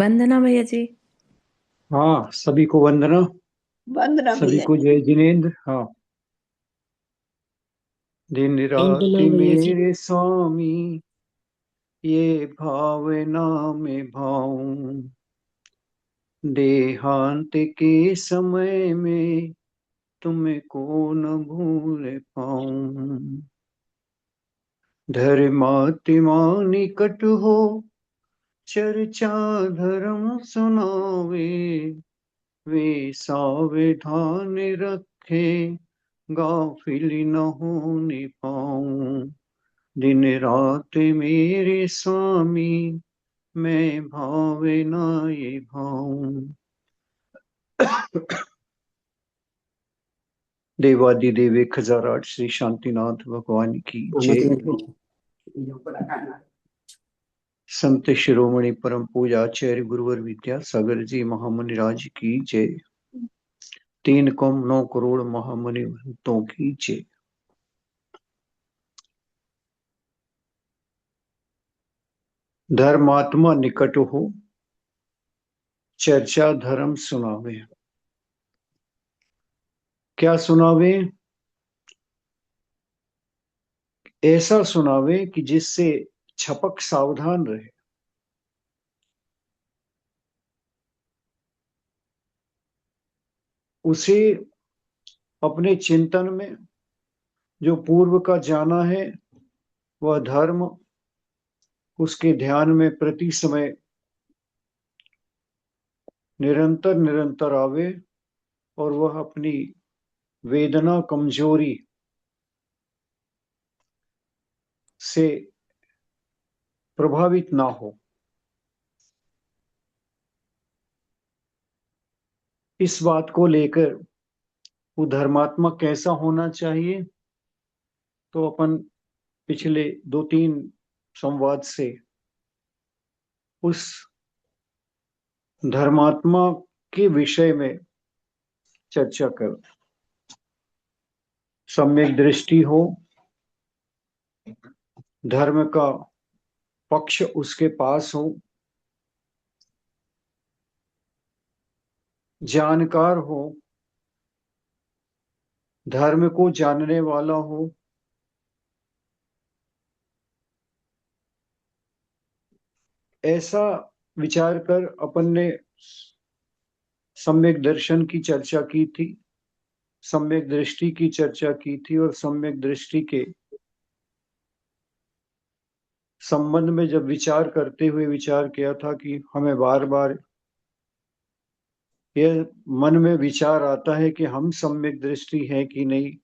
वंदना भैया जी। हाँ, सभी को वंदना। वंदना सभी भैया। को जय जिनेन्द्र। हाँ। दिन रात वंदना भैया जी। मेरे स्वामी, ये भावना में भाऊं, देहांत के समय में तुम्हें को न भूल पाऊं। धर्मात्मा निकट हो, चर्चा धर्म सुनावे, वे सावधान रखे, गाफिल न होने पाऊं। दिन रात मेरे स्वामी, मैं भावे ना ये भाऊं। देवादिदेव 1008 श्री शांतिनाथ भगवान की जय। संत शिरोमणि परम पूजा आचार्य गुरुवर विद्यासागर जी महामुनि राज की जय। 3,9 करोड़ महामुनि भक्तों की जय। धर्मात्मा निकट हो, चर्चा धर्म सुनावे। क्या सुनावे? ऐसा सुनावे कि जिससे छपक सावधान रहे। उसे अपने चिंतन में जो पूर्व का जाना है वह धर्म उसके ध्यान में प्रति समय निरंतर निरंतर आवे और वह अपनी वेदना कमजोरी से प्रभावित ना हो। इस बात को लेकर वो धर्मात्मा कैसा होना चाहिए, तो अपन पिछले 2-3 संवाद से उस धर्मात्मा के विषय में चर्चा कर। सम्यक दृष्टि हो, धर्म का पक्ष उसके पास हो, जानकार हो, धर्म को जानने वाला हो, ऐसा विचार कर अपन ने सम्यक दर्शन की चर्चा की थी, सम्यक दृष्टि की चर्चा की थी और सम्यक दृष्टि के संबंध में जब विचार करते हुए विचार किया था कि हमें बार बार यह मन में विचार आता है कि हम सम्यक दृष्टि है कि नहीं,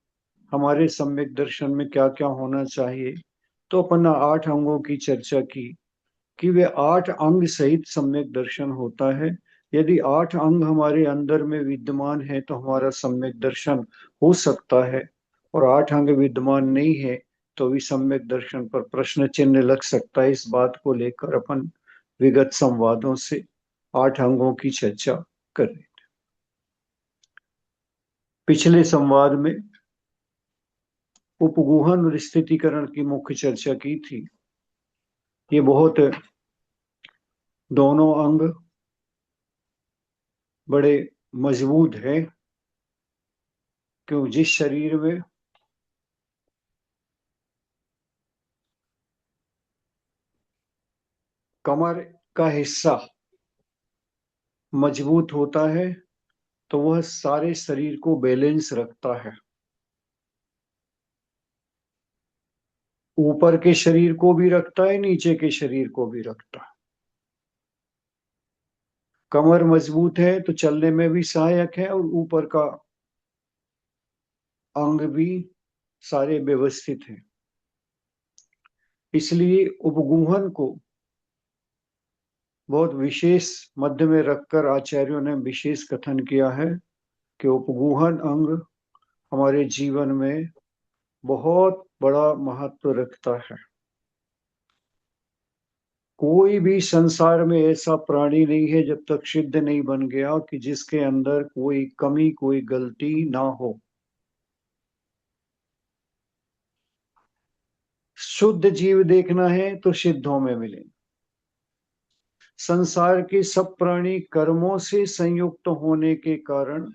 हमारे सम्यक दर्शन में क्या क्या होना चाहिए। तो अपन 8 अंगों की चर्चा की कि वे 8 अंग सहित सम्यक दर्शन होता है। यदि 8 अंग हमारे अंदर में विद्यमान है तो हमारा सम्यक दर्शन हो सकता है, और 8 अंग विद्यमान नहीं है तो भी सम्यक दर्शन पर प्रश्न चिन्ह लग सकता है। इस बात को लेकर अपन विगत संवादों से 8 अंगों की चर्चा कर रहे थे। पिछले संवाद में उपगुहन और स्थितिकरण की मुख्य चर्चा की थी। ये बहुत दोनों अंग बड़े मजबूत है, क्यों जिस शरीर में कमर का हिस्सा मजबूत होता है तो वह सारे शरीर को बैलेंस रखता है। ऊपर के शरीर को भी रखता है, नीचे के शरीर को भी रखता है। कमर मजबूत है तो चलने में भी सहायक है, और ऊपर का अंग भी सारे व्यवस्थित है। इसलिए उपगुहन को बहुत विशेष मध्य में रखकर आचार्यों ने विशेष कथन किया है कि उपगुहन अंग हमारे जीवन में बहुत बड़ा महत्व रखता है। कोई भी संसार में ऐसा प्राणी नहीं है जब तक सिद्ध नहीं बन गया कि जिसके अंदर कोई कमी कोई गलती ना हो। शुद्ध जीव देखना है तो सिद्धों में मिले, संसार के सब प्राणी कर्मों से संयुक्त होने के कारण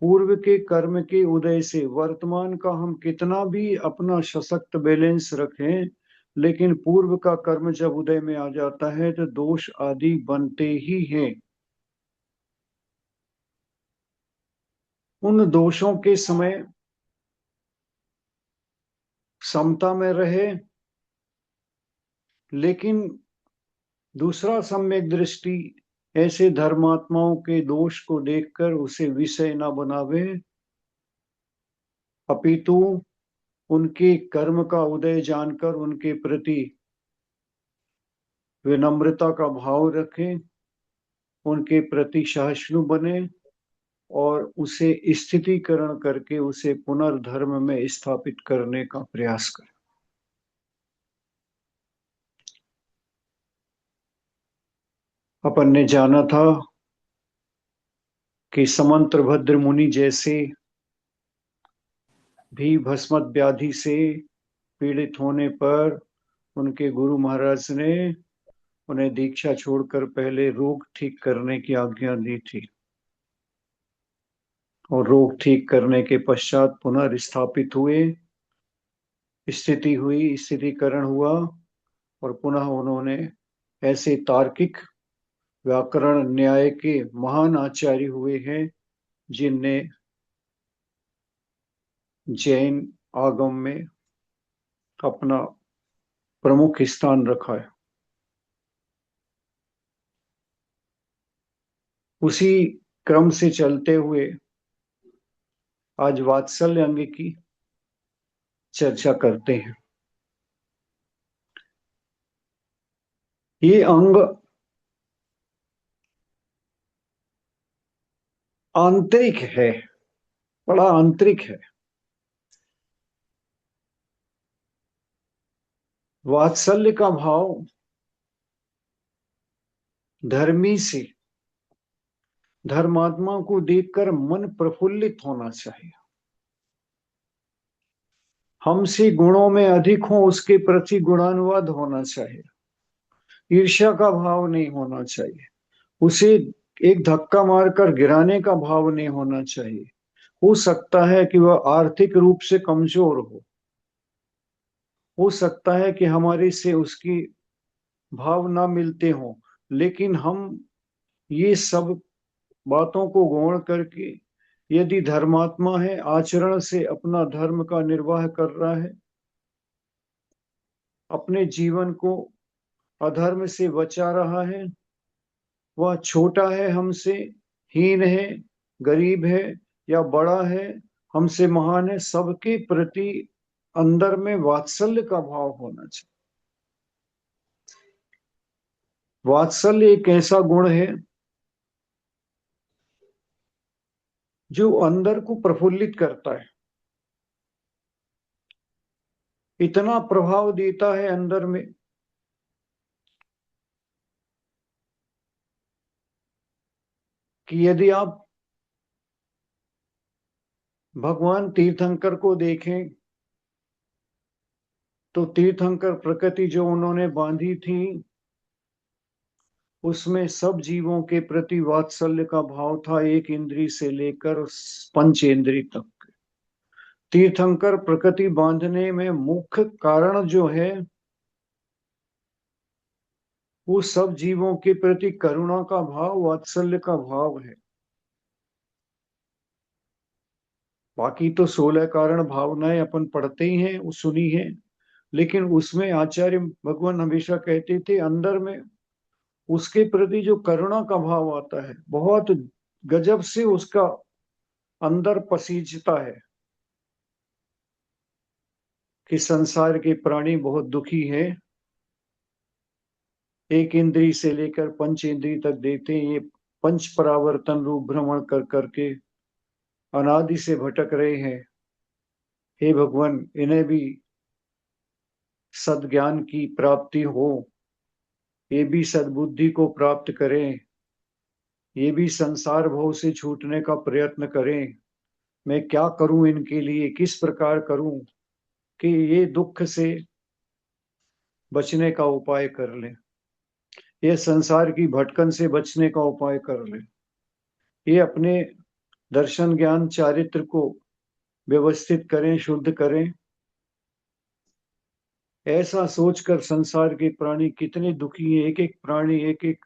पूर्व के कर्म के उदय से वर्तमान का हम कितना भी अपना सशक्त बैलेंस रखें, लेकिन पूर्व का कर्म जब उदय में आ जाता है तो दोष आदि बनते ही हैं। उन दोषों के समय समता में रहे, लेकिन दूसरा सम्यक दृष्टि ऐसे धर्मात्माओं के दोष को देखकर उसे विषय न बनावे, अपितु उनके कर्म का उदय जानकर उनके प्रति विनम्रता का भाव रखें, उनके प्रति सहिष्णु बने और उसे स्थितिकरण करके उसे पुनर्धर्म में स्थापित करने का प्रयास करें। अपन ने जाना था कि समंत्र भद्र मुनि जैसे भी भस्मत व्याधि से पीड़ित होने पर उनके गुरु महाराज ने उन्हें दीक्षा छोड़कर पहले रोग ठीक करने की आज्ञा दी थी, और रोग ठीक करने के पश्चात पुनर्स्थापित हुए, स्थिति हुई, स्थितिकरण हुआ, और पुनः उन्होंने ऐसे तार्किक व्याकरण न्याय के महान आचार्य हुए हैं जिनने जैन आगम में अपना प्रमुख स्थान रखा है। उसी क्रम से चलते हुए आज वात्सल्य अंग की चर्चा करते हैं। ये अंग आंतरिक है, बड़ा आंतरिक है। वात्सल्य का भाव धर्मी से धर्मात्मा को देखकर मन प्रफुल्लित होना चाहिए। हमसे गुणों में अधिक हो उसके प्रति गुणानुवाद होना चाहिए, ईर्ष्या का भाव नहीं होना चाहिए, उसे एक धक्का मारकर गिराने का भाव नहीं होना चाहिए। हो सकता है कि वह आर्थिक रूप से कमजोर हो सकता है कि हमारे से उसकी भाव ना मिलते हो, लेकिन हम ये सब बातों को गौण करके यदि धर्मात्मा है, आचरण से अपना धर्म का निर्वाह कर रहा है, अपने जीवन को अधर्म से बचा रहा है, वह छोटा है हमसे, हीन है, गरीब है या बड़ा है, हमसे महान है, सबके प्रति अंदर में वात्सल्य का भाव होना चाहिए। वात्सल्य एक ऐसा गुण है जो अंदर को प्रफुल्लित करता है, इतना प्रभाव देता है अंदर में कि यदि आप भगवान तीर्थंकर को देखें तो तीर्थंकर प्रकृति जो उन्होंने बांधी थी उसमें सब जीवों के प्रति वात्सल्य का भाव था, एक इंद्री से लेकर पंच इंद्री तक। तीर्थंकर प्रकृति बांधने में मुख्य कारण जो है वो सब जीवों के प्रति करुणा का भाव, वात्सल्य का भाव है। बाकी तो 16 कारण भावनाएं अपन पढ़ते ही हैं, वो सुनी है, लेकिन उसमें आचार्य भगवान हमेशा कहते थे अंदर में उसके प्रति जो करुणा का भाव आता है बहुत गजब से उसका अंदर पसीजता है कि संसार के प्राणी बहुत दुखी है, एक इंद्री से लेकर पंच इंद्री तक देते हैं, ये पंच परावर्तन रूप भ्रमण कर करके अनादि से भटक रहे हैं। हे भगवान, इन्हें भी सद्ज्ञान की प्राप्ति हो, ये भी सद्बुद्धि को प्राप्त करें, ये भी संसार भव से छूटने का प्रयत्न करें। मैं क्या करूं इनके लिए, किस प्रकार करूं कि ये दुख से बचने का उपाय कर लें। ये संसार की भटकन से बचने का उपाय कर ले। ये अपने दर्शन ज्ञान चारित्र को व्यवस्थित करें, शुद्ध करें। ऐसा सोचकर संसार के प्राणी कितने दुखी हैं। एक एक प्राणी, एक एक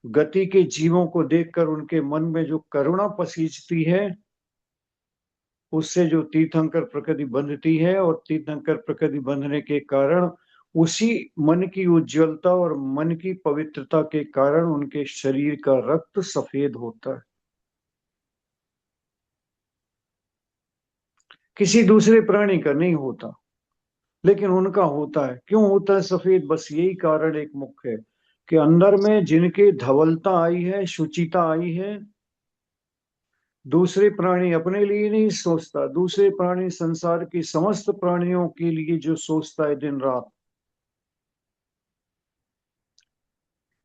गति के जीवों को देखकर उनके मन में जो करुणा पसीजती है, उससे जो तीर्थंकर प्रकृति बंधती है, और तीर्थंकर प्रकृति बंधने के कारण उसी मन की उज्ज्वलता और मन की पवित्रता के कारण उनके शरीर का रक्त सफेद होता है। किसी दूसरे प्राणी का नहीं होता, लेकिन उनका होता है। क्यों होता है सफेद? बस यही कारण एक मुख्य है कि अंदर में जिनके धवलता आई है, शुचिता आई है। दूसरे प्राणी अपने लिए नहीं सोचता, दूसरे प्राणी संसार की समस्त प्राणियों के लिए जो सोचता है दिन रात,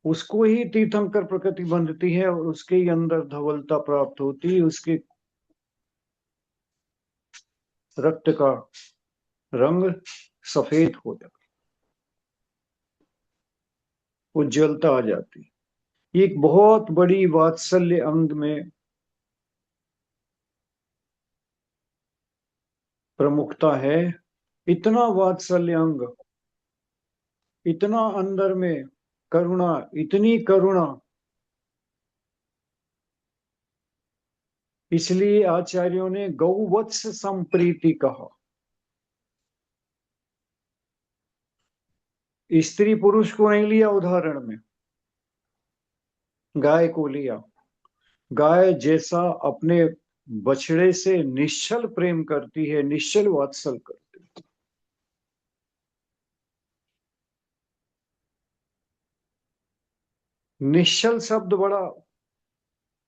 उसको ही तीर्थंकर प्रकृति बंधती है और उसके ही अंदर धवलता प्राप्त होती है। उसके रक्त का रंग सफेद हो जाता, उज्ज्वलता आ जाती। ये एक बहुत बड़ी वात्सल्य अंग में प्रमुखता है। इतना वात्सल्य अंग, इतना अंदर में करुणा, इतनी करुणा। इसलिए आचार्यों ने गौवत्स संप्रीति कहा। स्त्री पुरुष को नहीं लिया उदाहरण में, गाय को लिया। गाय जैसा अपने बछड़े से निश्चल प्रेम करती है, निश्चल वात्सल करती है। निश्चल शब्द बड़ा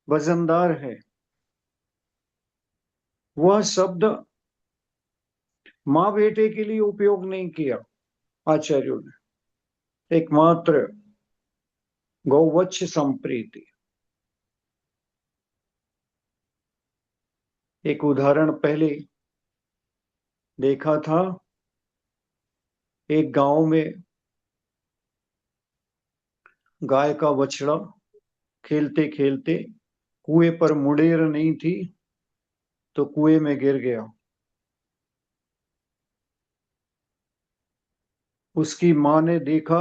वजनदार है। वह शब्द माँ बेटे के लिए उपयोग नहीं किया आचार्यों ने, एकमात्र गौवत्स संप्रीति। एक उदाहरण पहले देखा था। एक गांव में गाय का बछड़ा खेलते खेलते कुएं पर मुड़ेर नहीं थी तो कुएं में गिर गया। उसकी माँ ने देखा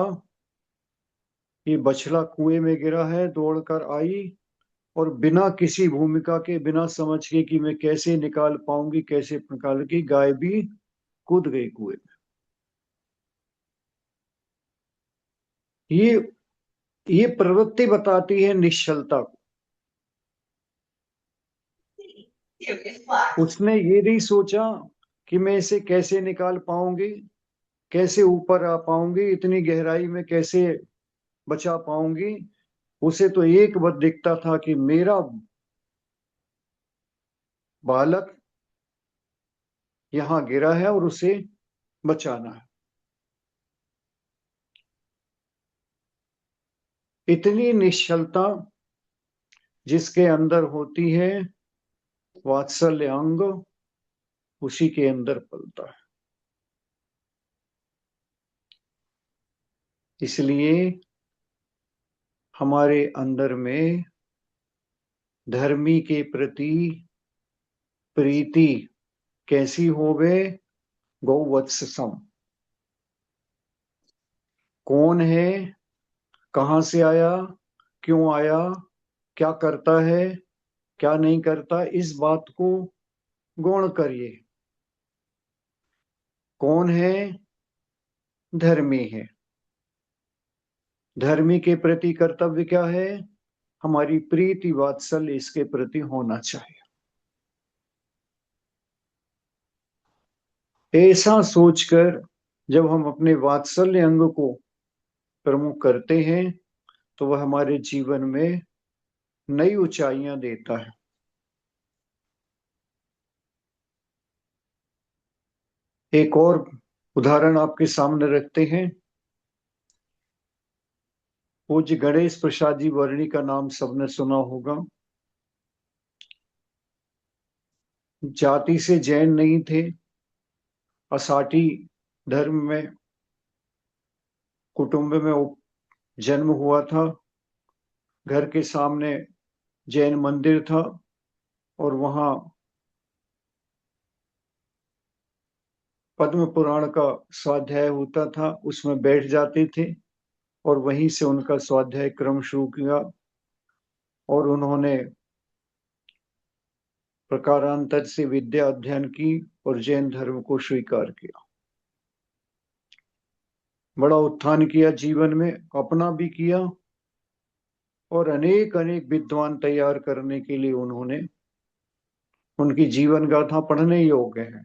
ये बछड़ा कुएं में गिरा है, दौड़कर आई और बिना किसी भूमिका के, बिना समझ के कि मैं कैसे निकाल पाऊंगी, कैसे निकालूंगी, गाय भी कूद गई कुएं में। ये ये प्रवृत्ति बताती है निश्चलता को। उसने ये नहीं सोचा कि मैं इसे कैसे निकाल पाऊंगी, कैसे ऊपर आ पाऊंगी, इतनी गहराई में कैसे बचा पाऊंगी। उसे तो एक बात दिखता था कि मेरा बालक यहाँ गिरा है और उसे बचाना है। इतनी निश्चलता जिसके अंदर होती है, वात्सल्य अंग उसी के अंदर पलता है। इसलिए हमारे अंदर में धर्मी के प्रति प्रीति कैसी होवे? गौवत्स सम। कौन है, कहां से आया, क्यों आया, क्या करता है, क्या नहीं करता, इस बात को गौण करिए। कौन है? धर्मी है। धर्मी के प्रति कर्तव्य क्या है? हमारी प्रीति वात्सल्य इसके प्रति होना चाहिए। ऐसा सोचकर जब हम अपने वात्सल्य अंग को प्रमुख करते हैं तो वह हमारे जीवन में नई ऊंचाइयां देता है। एक और उदाहरण आपके सामने रखते हैं। पूज्य गणेश प्रसाद जी वर्णी का नाम सबने सुना होगा। जाति से जैन नहीं थे, असाटी धर्म में, कुटुंब में जन्म हुआ था। घर के सामने जैन मंदिर था और वहां पद्म पुराण का स्वाध्याय होता था, उसमें बैठ जाते थे और वहीं से उनका स्वाध्याय क्रम शुरू किया और उन्होंने प्रकारांतर से विद्या अध्ययन की और जैन धर्म को स्वीकार किया। बड़ा उत्थान किया जीवन में, अपना भी किया और अनेक अनेक विद्वान तैयार करने के लिए उन्होंने, उनकी जीवन गाथा पढ़ने योग्य है,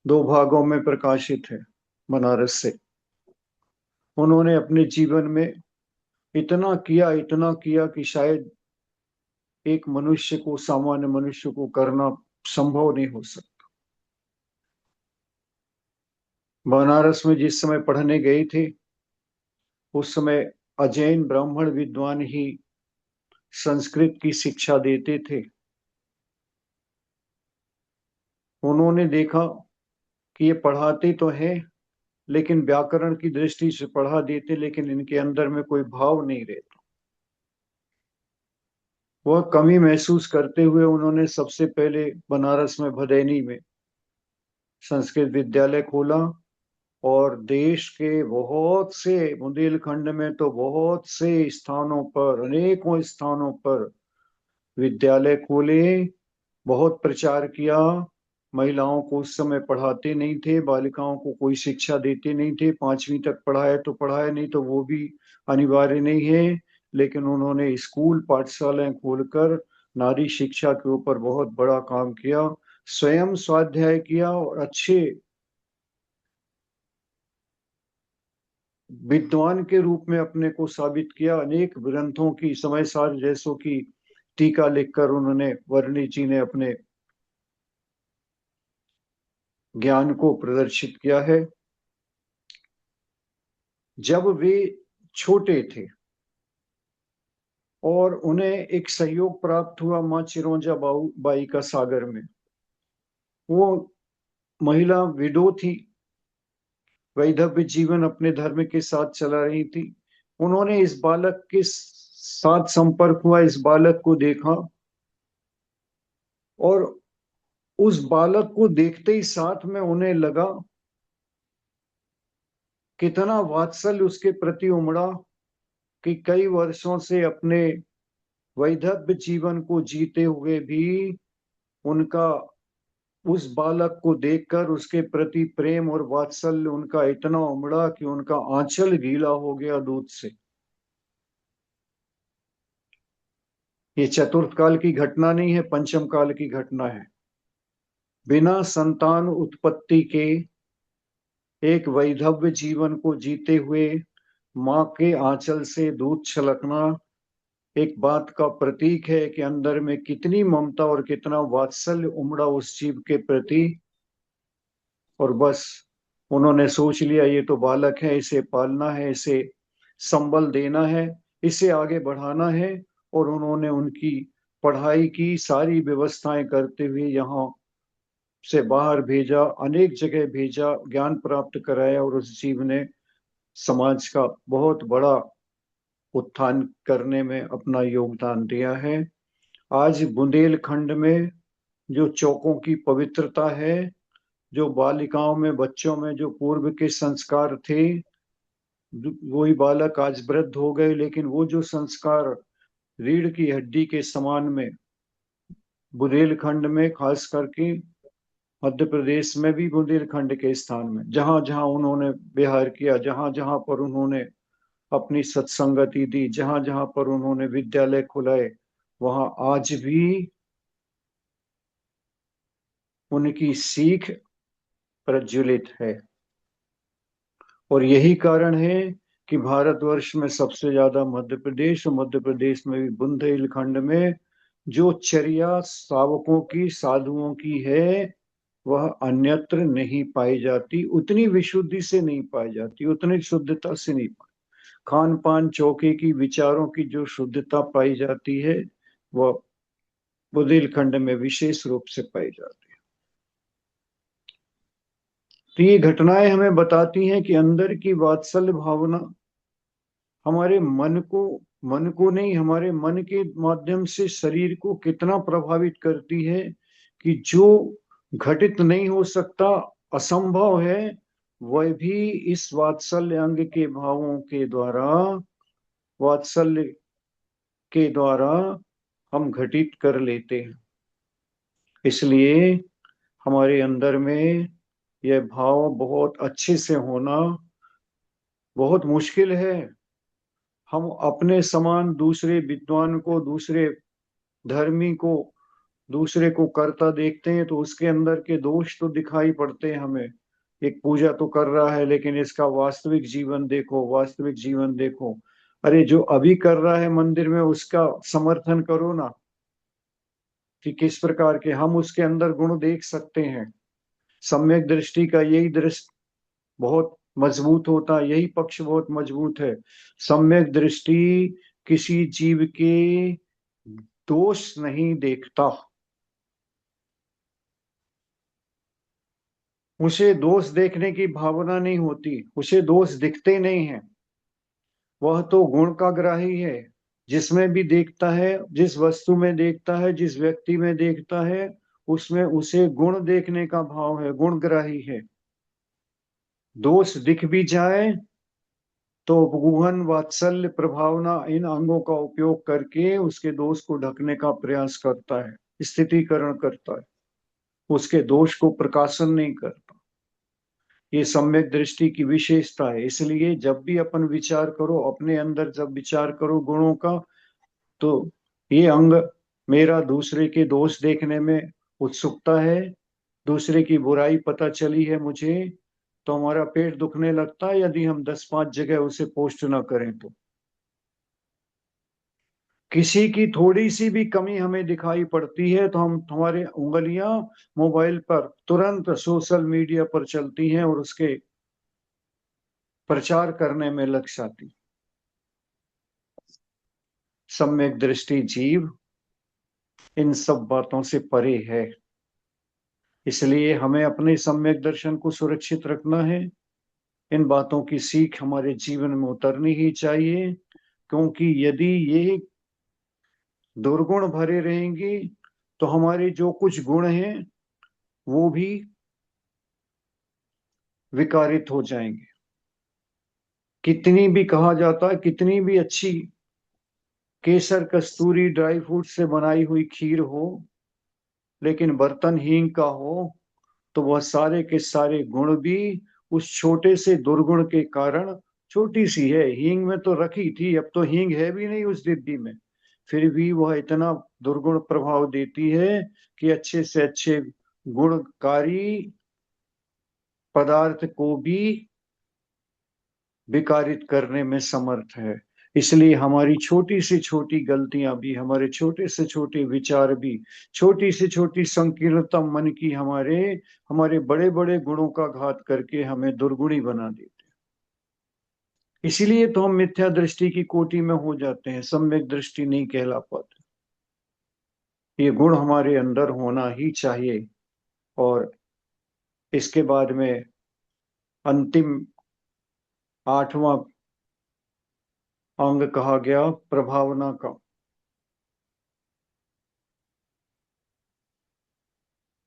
2 भागों में प्रकाशित है बनारस से। उन्होंने अपने जीवन में इतना किया कि शायद एक मनुष्य को, सामान्य मनुष्य को करना संभव नहीं हो सकता। बनारस में जिस समय पढ़ने गए थे उस समय अजैन ब्राह्मण विद्वान ही संस्कृत की शिक्षा देते थे। उन्होंने देखा कि ये पढ़ाते तो हैं लेकिन व्याकरण की दृष्टि से पढ़ा देते, लेकिन इनके अंदर में कोई भाव नहीं रहता। वह कमी महसूस करते हुए उन्होंने सबसे पहले बनारस में भदैनी में संस्कृत विद्यालय खोला और देश के बहुत से, बुंदेलखंड में तो बहुत से स्थानों पर, अनेकों स्थानों पर विद्यालय खोले, बहुत प्रचार किया। महिलाओं को उस समय पढ़ाते नहीं थे, बालिकाओं को कोई शिक्षा देते नहीं थे। 5वीं तक पढ़ाया तो पढ़ाया, नहीं तो वो भी अनिवार्य नहीं है। लेकिन उन्होंने स्कूल पाठशालाएं खोलकर नारी शिक्षा के ऊपर बहुत बड़ा काम किया, स्वयं स्वाध्याय किया और अच्छे विद्वान के रूप में अपने को साबित किया। अनेक ग्रंथों की, समय सार जैसों की टीका लिखकर उन्होंने, वर्णी जी ने अपने ज्ञान को प्रदर्शित किया है। जब वे छोटे थे और उन्हें एक सहयोग प्राप्त हुआ माँ चिरौंजा बाई का सागर में, वो महिला विडो थी, वैधव्य जीवन अपने धर्म के साथ चला रही थी। उन्होंने इस बालक के साथ संपर्क हुआ, इस बालक को देखा और उस बालक को देखते ही साथ में उन्हें लगा कितना वात्सल्य उसके प्रति उमड़ा कि कई वर्षों से अपने वैधव्य जीवन को जीते हुए भी उनका उस बालक को देखकर उसके प्रति प्रेम और वात्सल्य उनका इतना उमड़ा कि उनका आंचल गीला हो गया दूध से। ये चतुर्थ काल की घटना नहीं है, पंचम काल की घटना है। बिना संतान उत्पत्ति के एक वैधव्य जीवन को जीते हुए माँ के आंचल से दूध छलकना एक बात का प्रतीक है कि अंदर में कितनी ममता और कितना वात्सल्य उमड़ा उस जीव के प्रति। और बस उन्होंने सोच लिया ये तो बालक है, इसे पालना है, इसे संबल देना है, इसे आगे बढ़ाना है। और उन्होंने उनकी पढ़ाई की सारी व्यवस्थाएं करते हुए यहाँ से बाहर भेजा, अनेक जगह भेजा, ज्ञान प्राप्त कराया और उस जीव ने समाज का बहुत बड़ा उत्थान करने में अपना योगदान दिया है। आज बुंदेलखंड में जो चौकों की पवित्रता है, जो बालिकाओं में, बच्चों में जो पूर्व के संस्कार थे, वही बालक आज वृद्ध हो गए, लेकिन वो जो संस्कार रीढ़ की हड्डी के समान में बुंदेलखंड में, खास करके मध्य प्रदेश में भी बुंदेलखंड के स्थान में, जहां जहां उन्होंने विहार किया, जहां जहां पर उन्होंने अपनी सत्संगति दी, जहां जहां पर उन्होंने विद्यालय खुलाए, वहां आज भी उनकी सीख प्रज्वलित है। और यही कारण है कि भारतवर्ष में सबसे ज्यादा मध्य प्रदेश, और मध्य प्रदेश में भी बुंदेलखंड में जो चर्या सावकों की, साधुओं की है, वह अन्यत्र नहीं पाई जाती, उतनी विशुद्धि से नहीं पाई जाती, उतनी शुद्धता से नहीं पाई। खान पान चौके की, विचारों की जो शुद्धता पाई जाती है वह बुंदेलखंड में विशेष रूप से पाई जाती है। तो ये घटनाएं हमें बताती हैं कि अंदर की वात्सल्य भावना हमारे मन को नहीं, हमारे मन के माध्यम से शरीर को कितना प्रभावित करती है कि जो घटित नहीं हो सकता, असंभव है, वह भी इस वात्सल्य अंग के भावों के द्वारा, वात्सल्य के द्वारा हम घटित कर लेते हैं। इसलिए हमारे अंदर में यह भाव बहुत अच्छे से होना बहुत मुश्किल है। हम अपने समान दूसरे विद्वान को, दूसरे धर्मी को, दूसरे को करता देखते हैं तो उसके अंदर के दोष तो दिखाई पड़ते हैं हमें। एक पूजा तो कर रहा है लेकिन इसका वास्तविक जीवन देखो, वास्तविक जीवन देखो। अरे जो अभी कर रहा है मंदिर में उसका समर्थन करो ना, कि किस प्रकार के हम उसके अंदर गुण देख सकते हैं। सम्यक दृष्टि का यही दृष्टि बहुत मजबूत होता है, यही पक्ष बहुत मजबूत है। सम्यक दृष्टि किसी जीव के दोष नहीं देखता, उसे दोष देखने की भावना नहीं होती, उसे दोष दिखते नहीं है। वह तो गुण का ग्राही है। जिसमें भी देखता है, जिस वस्तु में देखता है, जिस व्यक्ति में देखता है, उसमें उसे गुण देखने का भाव है, गुणग्राही है। दोष दिख भी जाए तो गुहन वात्सल्य प्रभावना इन अंगों का उपयोग करके उसके दोष को ढकने का प्रयास करता है, स्थितीकरण करता है, उसके दोष को प्रकाशन नहीं करता। ये सम्यक दृष्टि की विशेषता है। इसलिए जब भी अपन विचार करो, अपने अंदर जब विचार करो गुणों का, तो ये अंग मेरा दूसरे के दोष देखने में उत्सुकता है, दूसरे की बुराई पता चली है मुझे, तो हमारा पेट दुखने लगता है यदि हम 10-5 जगह उसे पोस्ट ना करें तो। किसी की थोड़ी सी भी कमी हमें दिखाई पड़ती है तो हम, हमारे उंगलियां मोबाइल पर तुरंत सोशल मीडिया पर चलती हैं और उसके प्रचार करने में लग जाती। सम्यक दृष्टि जीव इन सब बातों से परे है। इसलिए हमें अपने सम्यक दर्शन को सुरक्षित रखना है। इन बातों की सीख हमारे जीवन में उतरनी ही चाहिए, क्योंकि यदि ये दुर्गुण भरे रहेंगे तो हमारे जो कुछ गुण हैं वो भी विकारित हो जाएंगे। कितनी भी कहा जाता है, कितनी भी अच्छी केसर कस्तूरी ड्राई फ्रूट से बनाई हुई खीर हो, लेकिन बर्तन हींग का हो, तो वह सारे के सारे गुण भी उस छोटे से दुर्गुण के कारण, छोटी सी है, हींग में तो रखी थी, अब तो हींग है भी नहीं उस डिब्बी में, फिर भी वह इतना दुर्गुण प्रभाव देती है कि अच्छे से अच्छे गुणकारी पदार्थ को भी विकारित करने में समर्थ है। इसलिए हमारी छोटी से छोटी गलतियां भी, हमारे छोटे से छोटे विचार भी, छोटी से छोटी संकीर्णता मन की हमारे हमारे बड़े बड़े गुणों का घात करके हमें दुर्गुणी बना देते हैं। इसीलिए तो हम मिथ्या दृष्टि की कोटि में हो जाते हैं, सम्यक दृष्टि नहीं कहला पाते। ये गुण हमारे अंदर होना ही चाहिए। और इसके बाद में अंतिम 8वां अंग कहा गया प्रभावना का।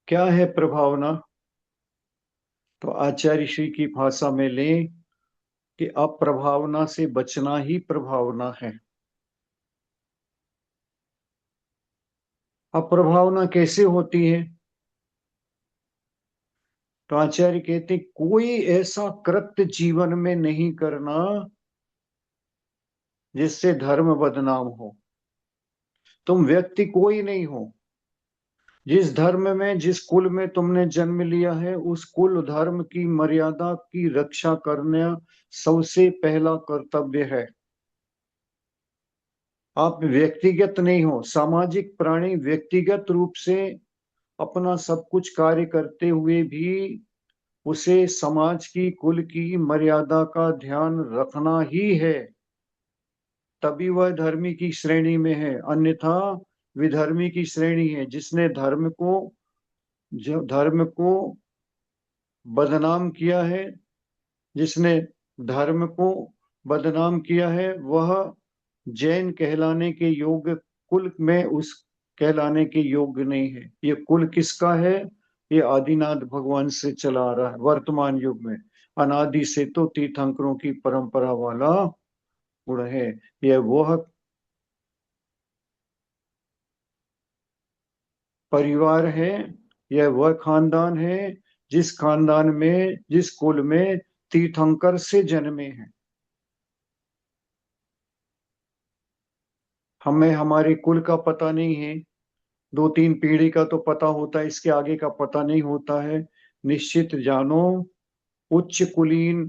क्या है प्रभावना? तो आचार्य श्री की भाषा में लें कि अप्रभावना से बचना ही प्रभावना है। अप्रभावना कैसे होती है? तो आचार्य कहते कोई ऐसा कृत्य जीवन में नहीं करना जिससे धर्म बदनाम हो। तुम व्यक्ति कोई नहीं हो, जिस धर्म में, जिस कुल में तुमने जन्म लिया है, उस कुल धर्म की मर्यादा की रक्षा करना सबसे पहला कर्तव्य है। आप व्यक्तिगत नहीं हो, सामाजिक प्राणी व्यक्तिगत रूप से अपना सब कुछ कार्य करते हुए भी उसे समाज की, कुल की मर्यादा का ध्यान रखना ही है, तभी वह धर्मी की श्रेणी में है। अन्यथा विधर्मी की श्रेणी है, जिसने धर्म को, जो धर्म को बदनाम किया है, जिसने धर्म को बदनाम किया है, वह जैन कहलाने के योग्य कुल में उस कहलाने के योग्य नहीं है। ये कुल किसका है? ये आदिनाथ भगवान से चला आ रहा है वर्तमान युग में। अनादि से तो तीर्थंकरों की परंपरा वाला गुण है। यह वह परिवार है, यह वह खानदान है जिस खानदान में, जिस कुल में तीर्थंकर से जन्मे हैं। हमें हमारे कुल का पता नहीं है, 2-3 पीढ़ी का तो पता होता है, इसके आगे का पता नहीं होता है। निश्चित जानो, उच्च कुलीन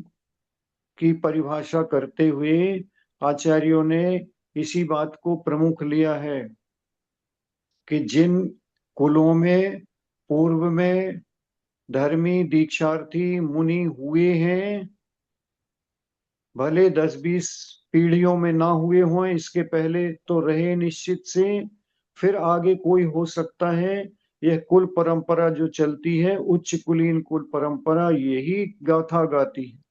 की परिभाषा करते हुए आचार्यों ने इसी बात को प्रमुख लिया है कि जिन कुलों में पूर्व में धर्मी दीक्षार्थी मुनि हुए हैं, भले 10-20 पीढ़ियों में ना हुए हों, इसके पहले तो रहे निश्चित से, फिर आगे कोई हो सकता है। यह कुल परंपरा जो चलती है, उच्च कुलीन कुल परंपरा, यही गाथा गाती है।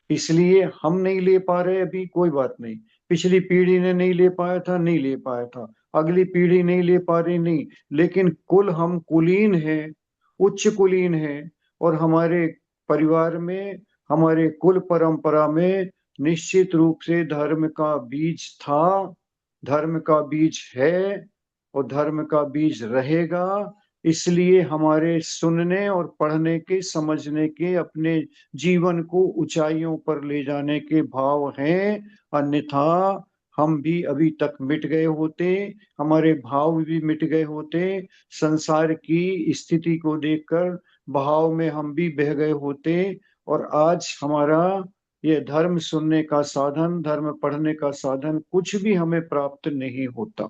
इसलिए हम नहीं ले पा रहे अभी, कोई बात नहीं। पिछली पीढ़ी ने नहीं ले पाया था, नहीं ले पाया था, अगली पीढ़ी नहीं ले पा रही, नहीं। लेकिन कुल हम कुलीन हैं, उच्च कुलीन हैं। और हमारे परिवार में, हमारे कुल परंपरा में निश्चित रूप से धर्म का बीज था, धर्म का बीज है, और धर्म का बीज रहेगा। इसलिए हमारे सुनने और पढ़ने के, समझने के, अपने जीवन को ऊंचाइयों पर ले जाने के भाव हैं। अन्यथा हम भी अभी तक मिट गए होते, हमारे भाव भी मिट गए होते। संसार की स्थिति को देखकर भाव में हम भी बह गए होते। और आज हमारा ये धर्म सुनने का साधन, धर्म पढ़ने का साधन कुछ भी हमें प्राप्त नहीं होता।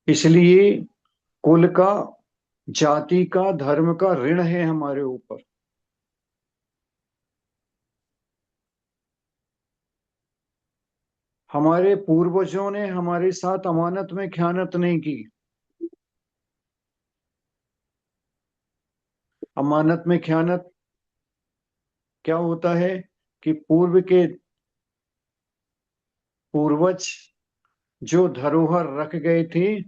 इसलिए कुल का, जाति का, धर्म का ऋण है हमारे ऊपर। हमारे पूर्वजों ने हमारे साथ अमानत में खयानत नहीं की। अमानत में खयानत क्या होता है कि पूर्व के पूर्वज जो धरोहर रख गए थे,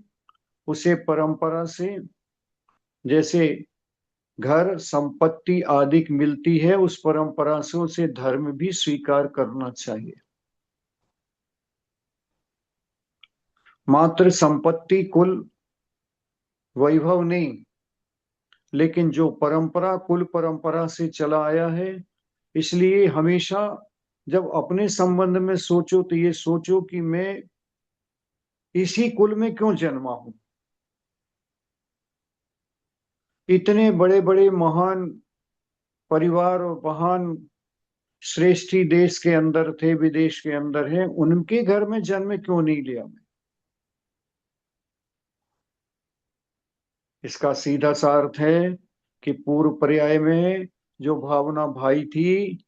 उसे परंपरा से, जैसे घर संपत्ति आदि मिलती है, उस परंपरा से उसे धर्म भी स्वीकार करना चाहिए। मात्र संपत्ति, कुल, वैभव नहीं, लेकिन जो परंपरा कुल परंपरा से चला आया है। इसलिए हमेशा जब अपने संबंध में सोचो तो ये सोचो कि मैं इसी कुल में क्यों जन्मा हूं। इतने बड़े बड़े महान परिवार और महान श्रेष्ठी देश के अंदर थे, विदेश के अंदर हैं, उनके घर में जन्म क्यों नहीं लिया मैं? इसका सीधा सा अर्थ है कि पूर्व पर्याय में जो भावना भाई थी,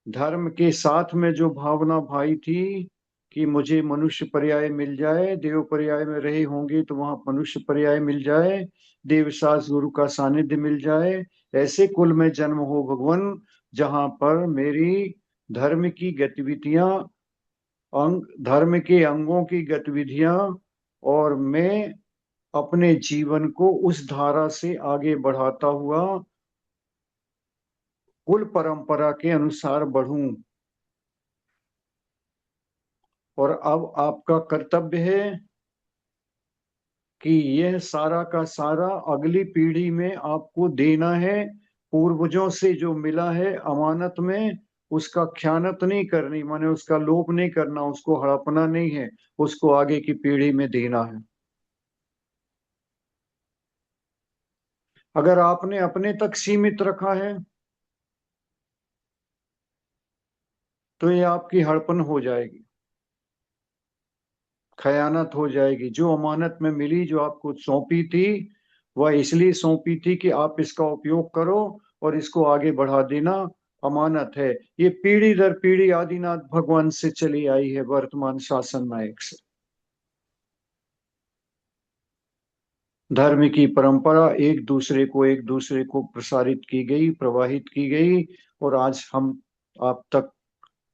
धर्म के साथ में जो भावना भाई थी कि मुझे मनुष्य पर्याय मिल जाए, देव पर्याय में रहे होंगे तो वहां मनुष्य पर्याय मिल जाए, देव सास गुरु का सानिध्य मिल जाए, ऐसे कुल में जन्म हो भगवान, जहां पर मेरी धर्म की गतिविधियां, अंग, धर्म के अंगों की गतिविधियां, और मैं अपने जीवन को उस धारा से आगे बढ़ाता हुआ कुल परंपरा के अनुसार बढ़ूं। और अब आपका कर्तव्य है कि यह सारा का सारा अगली पीढ़ी में आपको देना है। पूर्वजों से जो मिला है अमानत में, उसका ख्यानत नहीं करनी, माने उसका लोभ नहीं करना, उसको हड़पना नहीं है, उसको आगे की पीढ़ी में देना है। अगर आपने अपने तक सीमित रखा है तो ये आपकी हड़पन हो जाएगी, खयानत हो जाएगी। जो अमानत में मिली, जो आपको सौंपी थी, वह इसलिए सौंपी थी कि आप इसका उपयोग करो और इसको आगे बढ़ा देना। अमानत है, ये पीढ़ी दर पीढ़ी आदिनाथ भगवान से चली आई है, वर्तमान शासन नायक से। धर्म की परंपरा एक दूसरे को प्रसारित की गई, प्रवाहित की गई, और आज हम आप तक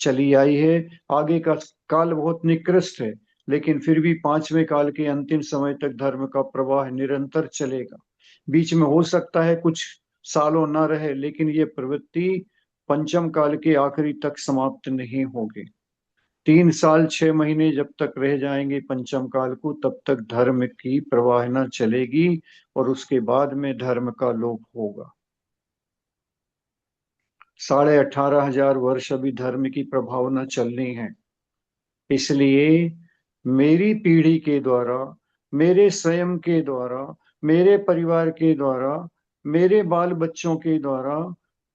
चली आई है। आगे का काल बहुत निकृष्ट है, लेकिन फिर भी पांचवें काल के अंतिम समय तक धर्म का प्रवाह निरंतर चलेगा। बीच में हो सकता है कुछ सालों न रहे, लेकिन ये प्रवृत्ति पंचम काल के आखिरी तक समाप्त नहीं होगी। 3 साल 6 महीने जब तक रह जाएंगे पंचम काल को, तब तक धर्म की प्रवाहना चलेगी, और उसके बाद में धर्म का लोप होगा। 18,500 वर्ष अभी धर्म की प्रभावना चलनी है। इसलिए मेरी पीढ़ी के द्वारा, मेरे स्वयं के द्वारा, मेरे परिवार के द्वारा, मेरे बाल बच्चों के द्वारा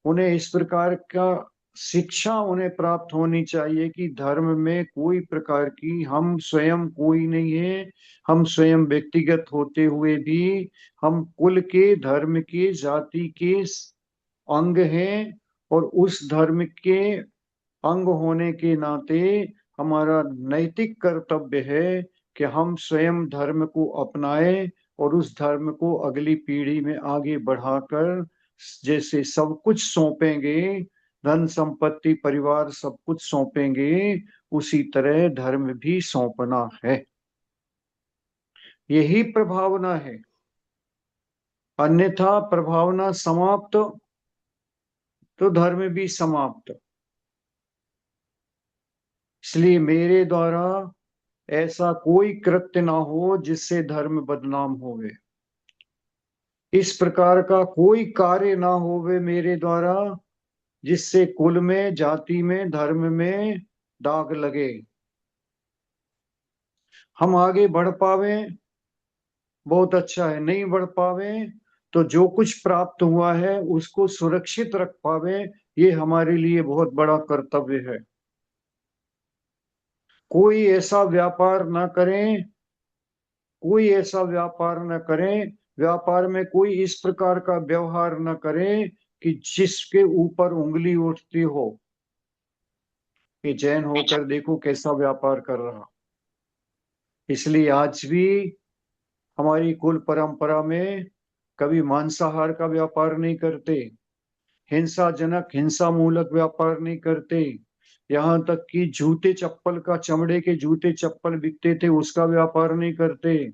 उन्हें इस प्रकार का शिक्षा उन्हें प्राप्त होनी चाहिए कि धर्म में कोई प्रकार की, हम स्वयं कोई नहीं है। हम स्वयं व्यक्तिगत होते हुए भी हम कुल के, धर्म के, जाति के अंग हैं, और उस धर्म के अंग होने के नाते हमारा नैतिक कर्तव्य है कि हम स्वयं धर्म को अपनाएं, और उस धर्म को अगली पीढ़ी में आगे बढ़ाकर, जैसे सब कुछ सौंपेंगे, धन संपत्ति परिवार सब कुछ सौंपेंगे, उसी तरह धर्म भी सौंपना है। यही प्रभावना है। अन्यथा प्रभावना समाप्त तो धर्म भी समाप्त। इसलिए मेरे द्वारा ऐसा कोई कृत्य ना हो जिससे धर्म बदनाम होवे। इस प्रकार का कोई कार्य ना होवे मेरे द्वारा जिससे कुल में, जाति में, धर्म में दाग लगे। हम आगे बढ़ पावे बहुत अच्छा है, नहीं बढ़ पावे तो जो कुछ प्राप्त हुआ है उसको सुरक्षित रख पावे, ये हमारे लिए बहुत बड़ा कर्तव्य है। कोई ऐसा व्यापार ना करें, कोई ऐसा व्यापार न करें, व्यापार में कोई इस प्रकार का व्यवहार न करें कि जिसके ऊपर उंगली उठती हो कि जैन होकर देखो कैसा व्यापार कर रहा। इसलिए आज भी हमारी कुल परंपरा में कभी मांसाहार का व्यापार नहीं करते, हिंसाजनक, हिंसा मूलक व्यापार नहीं करते। यहाँ तक कि जूते चप्पल का, चमड़े के जूते चप्पल बिकते थे, उसका व्यापार नहीं करते।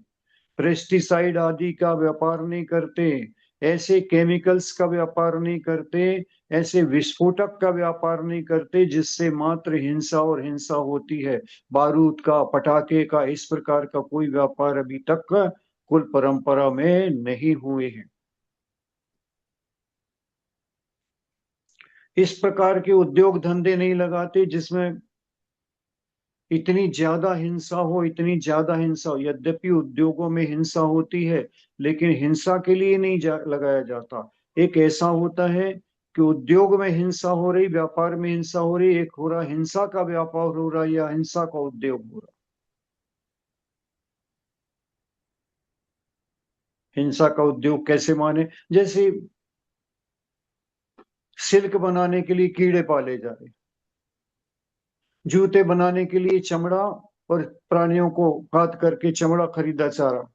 पेस्टिसाइड आदि का व्यापार नहीं करते, ऐसे केमिकल्स का व्यापार नहीं करते, ऐसे विस्फोटक का व्यापार नहीं करते जिससे मात्र हिंसा और हिंसा होती है। बारूद का, पटाखे का, इस प्रकार का कोई व्यापार अभी तक कुल परंपरा में नहीं हुए हैं। इस प्रकार के उद्योग धंधे नहीं लगाते जिसमें इतनी ज्यादा हिंसा हो, इतनी ज्यादा हिंसा हो। यद्यपि उद्योगों में हिंसा होती है, लेकिन हिंसा के लिए नहीं लगाया जाता। एक ऐसा होता है कि उद्योग में हिंसा हो रही, व्यापार में हिंसा हो रही, एक हो रहा हिंसा का व्यापार हो रहा या हिंसा का उद्योग हो रहा। हिंसा का उद्योग कैसे माने? जैसे सिल्क बनाने के लिए कीड़े पाले जा रहे, जूते बनाने के लिए चमड़ा और प्राणियों को काट करके चमड़ा खरीदा जा रहा।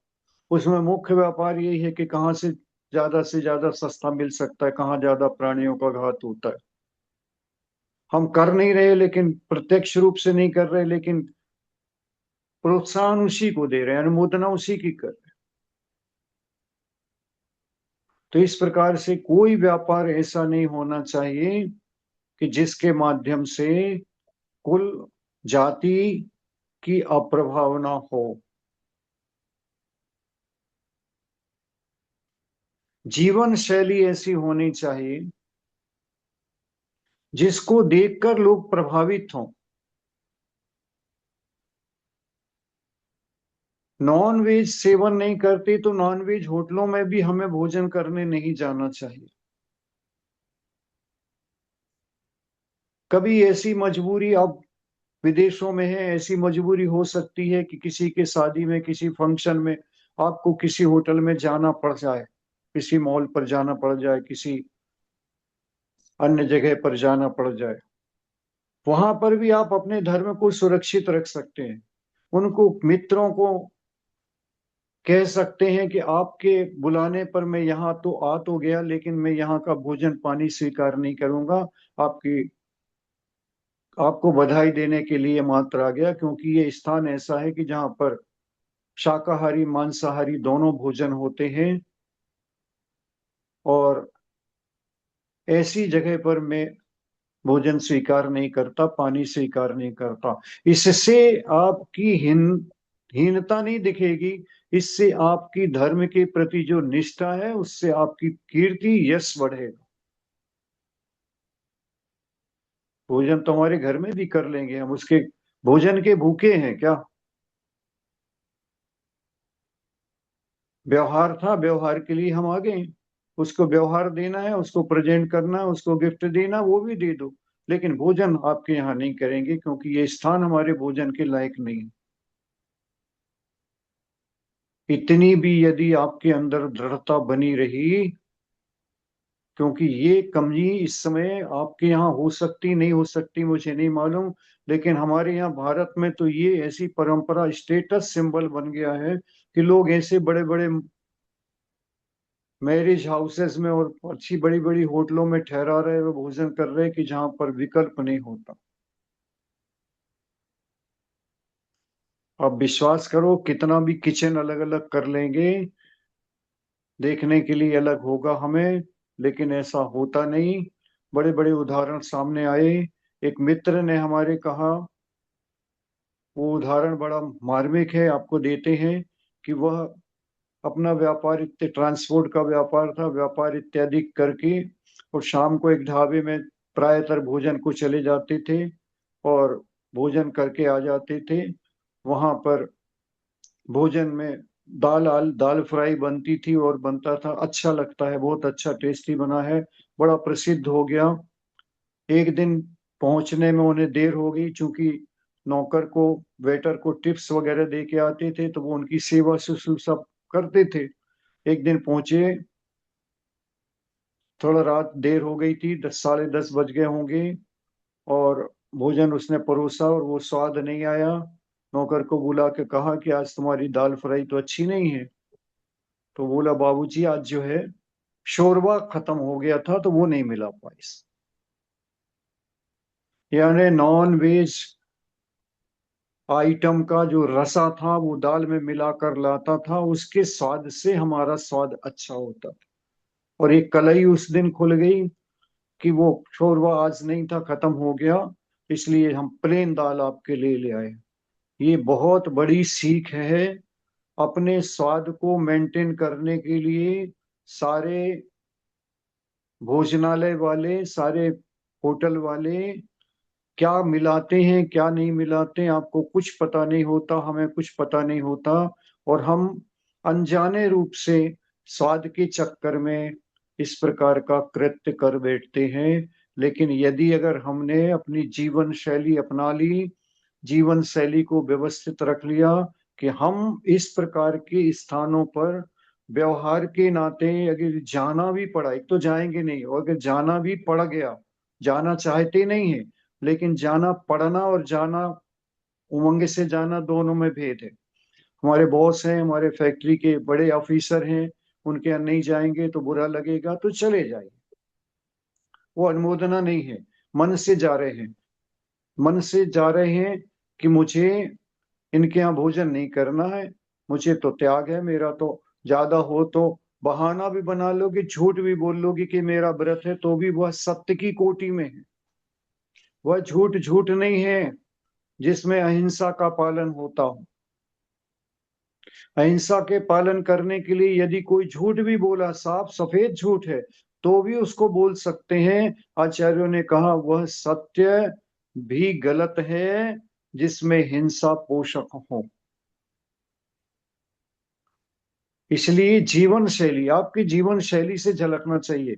उसमें मुख्य व्यापार यही है कि कहाँ से ज्यादा सस्ता मिल सकता है, कहाँ ज्यादा प्राणियों का घात होता है। हम कर नहीं रहे, लेकिन प्रत्यक्ष रूप से नहीं कर रहे, लेकिन प्रोत्साहन उसी को दे रहे हैं, अनुमोदना उसी की कर रहे हैं। तो इस प्रकार से कोई व्यापार ऐसा नहीं होना चाहिए कि जिसके माध्यम से कुल जाति की अप्रभावना हो। जीवन शैली ऐसी होनी चाहिए जिसको देखकर लोग प्रभावित हों। नॉन वेज सेवन नहीं करते तो नॉन वेज होटलों में भी हमें भोजन करने नहीं जाना चाहिए। कभी ऐसी मजबूरी, अब विदेशों में है, ऐसी मजबूरी हो सकती है कि किसी के शादी में, किसी फंक्शन में आपको किसी होटल में जाना पड़ जाए, किसी मॉल पर जाना पड़ जाए, किसी अन्य जगह पर जाना पड़ जाए। वहां पर भी आप अपने धर्म को सुरक्षित रख सकते हैं। उनको, मित्रों को कह सकते हैं कि आपके बुलाने पर मैं यहाँ तो आ तो गया, लेकिन मैं यहाँ का भोजन पानी स्वीकार नहीं करूंगा। आपकी आपको बधाई देने के लिए मात्र आ गया, क्योंकि ये स्थान ऐसा है कि जहाँ पर शाकाहारी मांसाहारी दोनों भोजन होते हैं, और ऐसी जगह पर मैं भोजन स्वीकार नहीं करता, पानी स्वीकार नहीं करता। इससे आपकी हीनता नहीं दिखेगी, इससे आपकी धर्म के प्रति जो निष्ठा है उससे आपकी कीर्ति यश बढ़ेगा। भोजन तो हमारे घर में भी कर लेंगे हम, उसके भोजन के भूखे हैं क्या? व्यवहार था, व्यवहार के लिए हम आ गए। उसको व्यवहार देना है, उसको प्रेजेंट करना है, उसको गिफ्ट देना, वो भी दे दो। लेकिन भोजन आपके यहाँ नहीं करेंगे, क्योंकि ये स्थान हमारे भोजन के लायक नहीं है। इतनी भी यदि आपके अंदर दृढ़ता बनी रही, क्योंकि ये कमी इस समय आपके यहाँ हो सकती नहीं हो सकती मुझे नहीं मालूम, लेकिन हमारे यहाँ भारत में तो ये ऐसी परंपरा स्टेटस सिंबल बन गया है कि लोग ऐसे बड़े बड़े मैरिज हाउसेस में और अच्छी बड़ी बड़ी होटलों में ठहरा रहे हुए भोजन कर रहे हैं कि जहां पर विकल्प नहीं होता। अब विश्वास करो, कितना भी किचन अलग अलग कर लेंगे, देखने के लिए अलग होगा हमें, लेकिन ऐसा होता नहीं। बड़े बड़े उदाहरण सामने आए। एक मित्र ने हमारे कहा, वो उदाहरण बड़ा मार्मिक है, आपको देते हैं कि वह अपना व्यापार ट्रांसपोर्ट का व्यापार था, व्यापार इत्यादि करके और शाम को एक ढाबे में प्रायतर भोजन को चले जाते थे और भोजन करके आ जाते थे। वहां पर भोजन में दाल फ्राई बनती थी और बनता था, अच्छा लगता है, बहुत अच्छा टेस्टी बना है, बड़ा प्रसिद्ध हो गया। एक दिन पहुंचने में उन्हें देर हो गई, चूंकि नौकर को वेटर को टिप्स वगैरह दे के आते थे, तो वो उनकी सेवा शुश्रूषा करते थे। एक दिन पहुंचे, थोड़ा रात देर हो गई थी, 10 साढ़े 10 बज गए होंगे, और भोजन उसने परोसा और वो स्वाद नहीं आया। नौकर को बुला के कहा कि आज तुम्हारी दाल फ्राई तो अच्छी नहीं है। तो बोला, बाबूजी आज जो है शोरबा खत्म हो गया था, तो वो नहीं मिला पाइस। यानी नॉन वेज आइटम का जो रसा था वो दाल में मिलाकर लाता था, उसके स्वाद से हमारा स्वाद अच्छा होता था। और एक कलई उस दिन खुल गई कि वो शोरबा आज नहीं था, खत्म हो गया, इसलिए हम प्लेन दाल आपके लिए ले आए। ये बहुत बड़ी सीख है। अपने स्वाद को मेंटेन करने के लिए सारे भोजनालय वाले, सारे होटल वाले क्या मिलाते हैं क्या नहीं मिलाते हैं, आपको कुछ पता नहीं होता, हमें कुछ पता नहीं होता, और हम अनजाने रूप से स्वाद के चक्कर में इस प्रकार का कृत्य कर बैठते हैं। लेकिन यदि अगर हमने अपनी जीवन शैली अपना ली, जीवन शैली को व्यवस्थित रख लिया कि हम इस प्रकार के स्थानों पर व्यवहार के नाते अगर जाना भी पड़ा, एक तो जाएंगे नहीं, और अगर जाना भी पड़ गया, जाना चाहते नहीं है, लेकिन जाना पड़ना और जाना उमंग से जाना, दोनों में भेद है। हमारे बॉस हैं, हमारे फैक्ट्री के बड़े ऑफिसर हैं, उनके यहाँ नहीं जाएंगे तो बुरा लगेगा, तो चले जाइए, वो अनुमोदना नहीं है। मन से जा रहे हैं, मन से जा रहे हैं कि मुझे इनके यहाँ भोजन नहीं करना है, मुझे तो त्याग है, मेरा तो ज्यादा हो तो बहाना भी बना लोगे, झूठ भी बोल लोगे कि मेरा व्रत है, तो भी वह सत्य की कोटि में है। वह झूठ झूठ नहीं है जिसमें अहिंसा का पालन होता हो। अहिंसा के पालन करने के लिए यदि कोई झूठ भी बोला, साफ सफेद झूठ है, तो भी उसको बोल सकते हैं। आचार्यों ने कहा वह सत्य भी गलत है जिसमें हिंसा पोषक हो। इसलिए जीवन शैली आपकी जीवन शैली से झलकना चाहिए।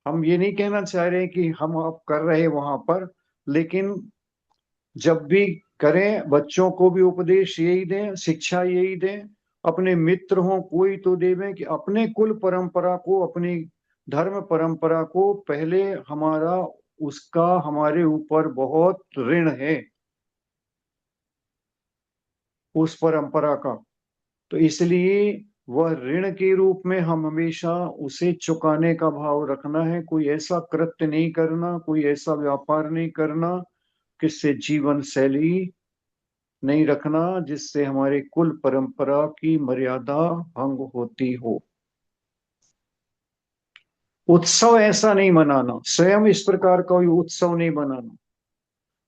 हम ये नहीं कहना चाह रहे कि हम आप कर रहे हैं वहां पर, लेकिन जब भी करें बच्चों को भी उपदेश यही दें, शिक्षा यही दें, अपने मित्र हों कोई तो देवें कि अपने कुल परंपरा को, अपनी धर्म परंपरा को पहले, हमारा उसका हमारे ऊपर बहुत ऋण है उस परंपरा का। तो इसलिए वह ऋण के रूप में हम हमेशा उसे चुकाने का भाव रखना है। कोई ऐसा कृत्य नहीं करना, कोई ऐसा व्यापार नहीं करना जिससे जीवन शैली नहीं रखना, जिससे हमारे कुल परंपरा की मर्यादा भंग होती हो। उत्सव ऐसा नहीं मनाना, स्वयं इस प्रकार का कोई उत्सव नहीं बनाना।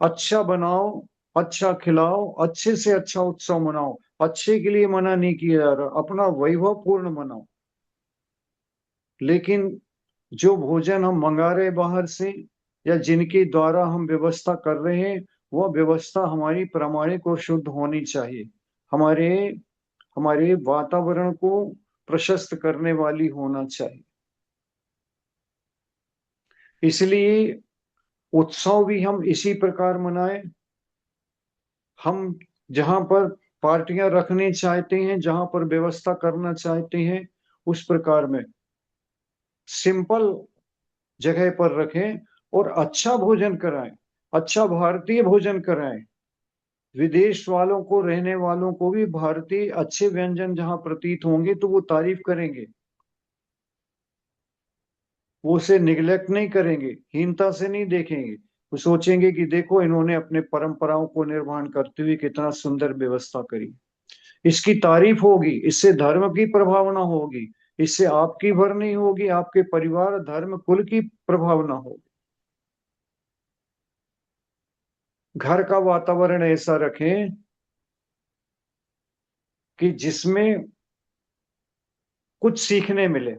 अच्छा बनाओ, अच्छा खिलाओ, अच्छे से अच्छा उत्सव मनाओ। अच्छे के लिए मना नहीं किया जा रहा, अपना वैभव पूर्ण मनाओ। लेकिन जो भोजन हम मंगा रहे बाहर से या जिनके द्वारा हम व्यवस्था कर रहे हैं, वह व्यवस्था हमारी प्रामाणिक और शुद्ध होनी चाहिए। हमारे हमारे वातावरण को प्रशस्त करने वाली होना चाहिए। इसलिए उत्सव भी हम इसी प्रकार मनाएं। हम जहां पर पार्टियां रखनी चाहते हैं, जहां पर व्यवस्था करना चाहते हैं, उस प्रकार में सिंपल जगह पर रखें और अच्छा भोजन कराएं, अच्छा भारतीय भोजन कराएं। विदेश वालों को, रहने वालों को भी भारतीय अच्छे व्यंजन जहां प्रतीत होंगे तो वो तारीफ करेंगे, वो उसे निग्लेक्ट नहीं करेंगे, हीनता से नहीं देखेंगे। वो सोचेंगे कि देखो इन्होंने अपने परंपराओं को निर्वहन करते हुए कितना सुंदर व्यवस्था करी। इसकी तारीफ होगी, इससे धर्म की प्रभावना होगी, इससे आपकी भर नहीं होगी, आपके परिवार धर्म कुल की प्रभावना होगी। घर का वातावरण ऐसा रखें कि जिसमें कुछ सीखने मिले।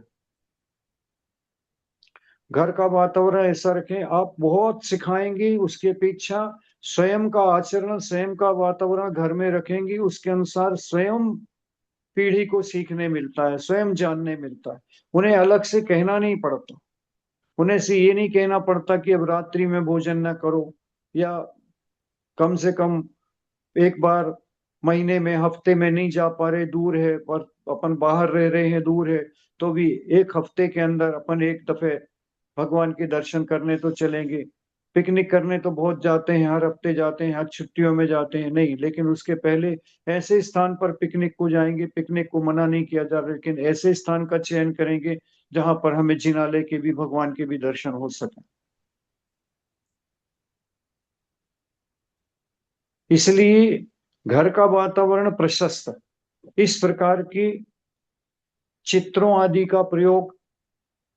घर का वातावरण ऐसा रखें, आप बहुत सिखाएंगे उसकी अपेक्षा स्वयं का आचरण, स्वयं का वातावरण घर में रखेंगे, उसके अनुसार स्वयं पीढ़ी को सीखने मिलता है, स्वयं जानने मिलता है। उन्हें अलग से कहना नहीं पड़ता, उन्हें से ये नहीं कहना पड़ता कि अब रात्रि में भोजन न करो, या कम से कम एक बार महीने में, हफ्ते में नहीं जा पा रहे, दूर है, पर अपन बाहर रह रहे हैं, दूर है, तो भी एक हफ्ते के अंदर अपन एक दफे भगवान के दर्शन करने तो चलेंगे। पिकनिक करने तो बहुत जाते हैं, हर हफ्ते जाते हैं, हर छुट्टियों में जाते हैं, नहीं, लेकिन उसके पहले ऐसे स्थान पर पिकनिक को जाएंगे। पिकनिक को मना नहीं किया जा रहा, लेकिन ऐसे स्थान का चयन करेंगे जहां पर हमें जिनालय के भी, भगवान के भी दर्शन हो सके। इसलिए घर का वातावरण प्रशस्त है। इस प्रकार की चित्रों आदि का प्रयोग,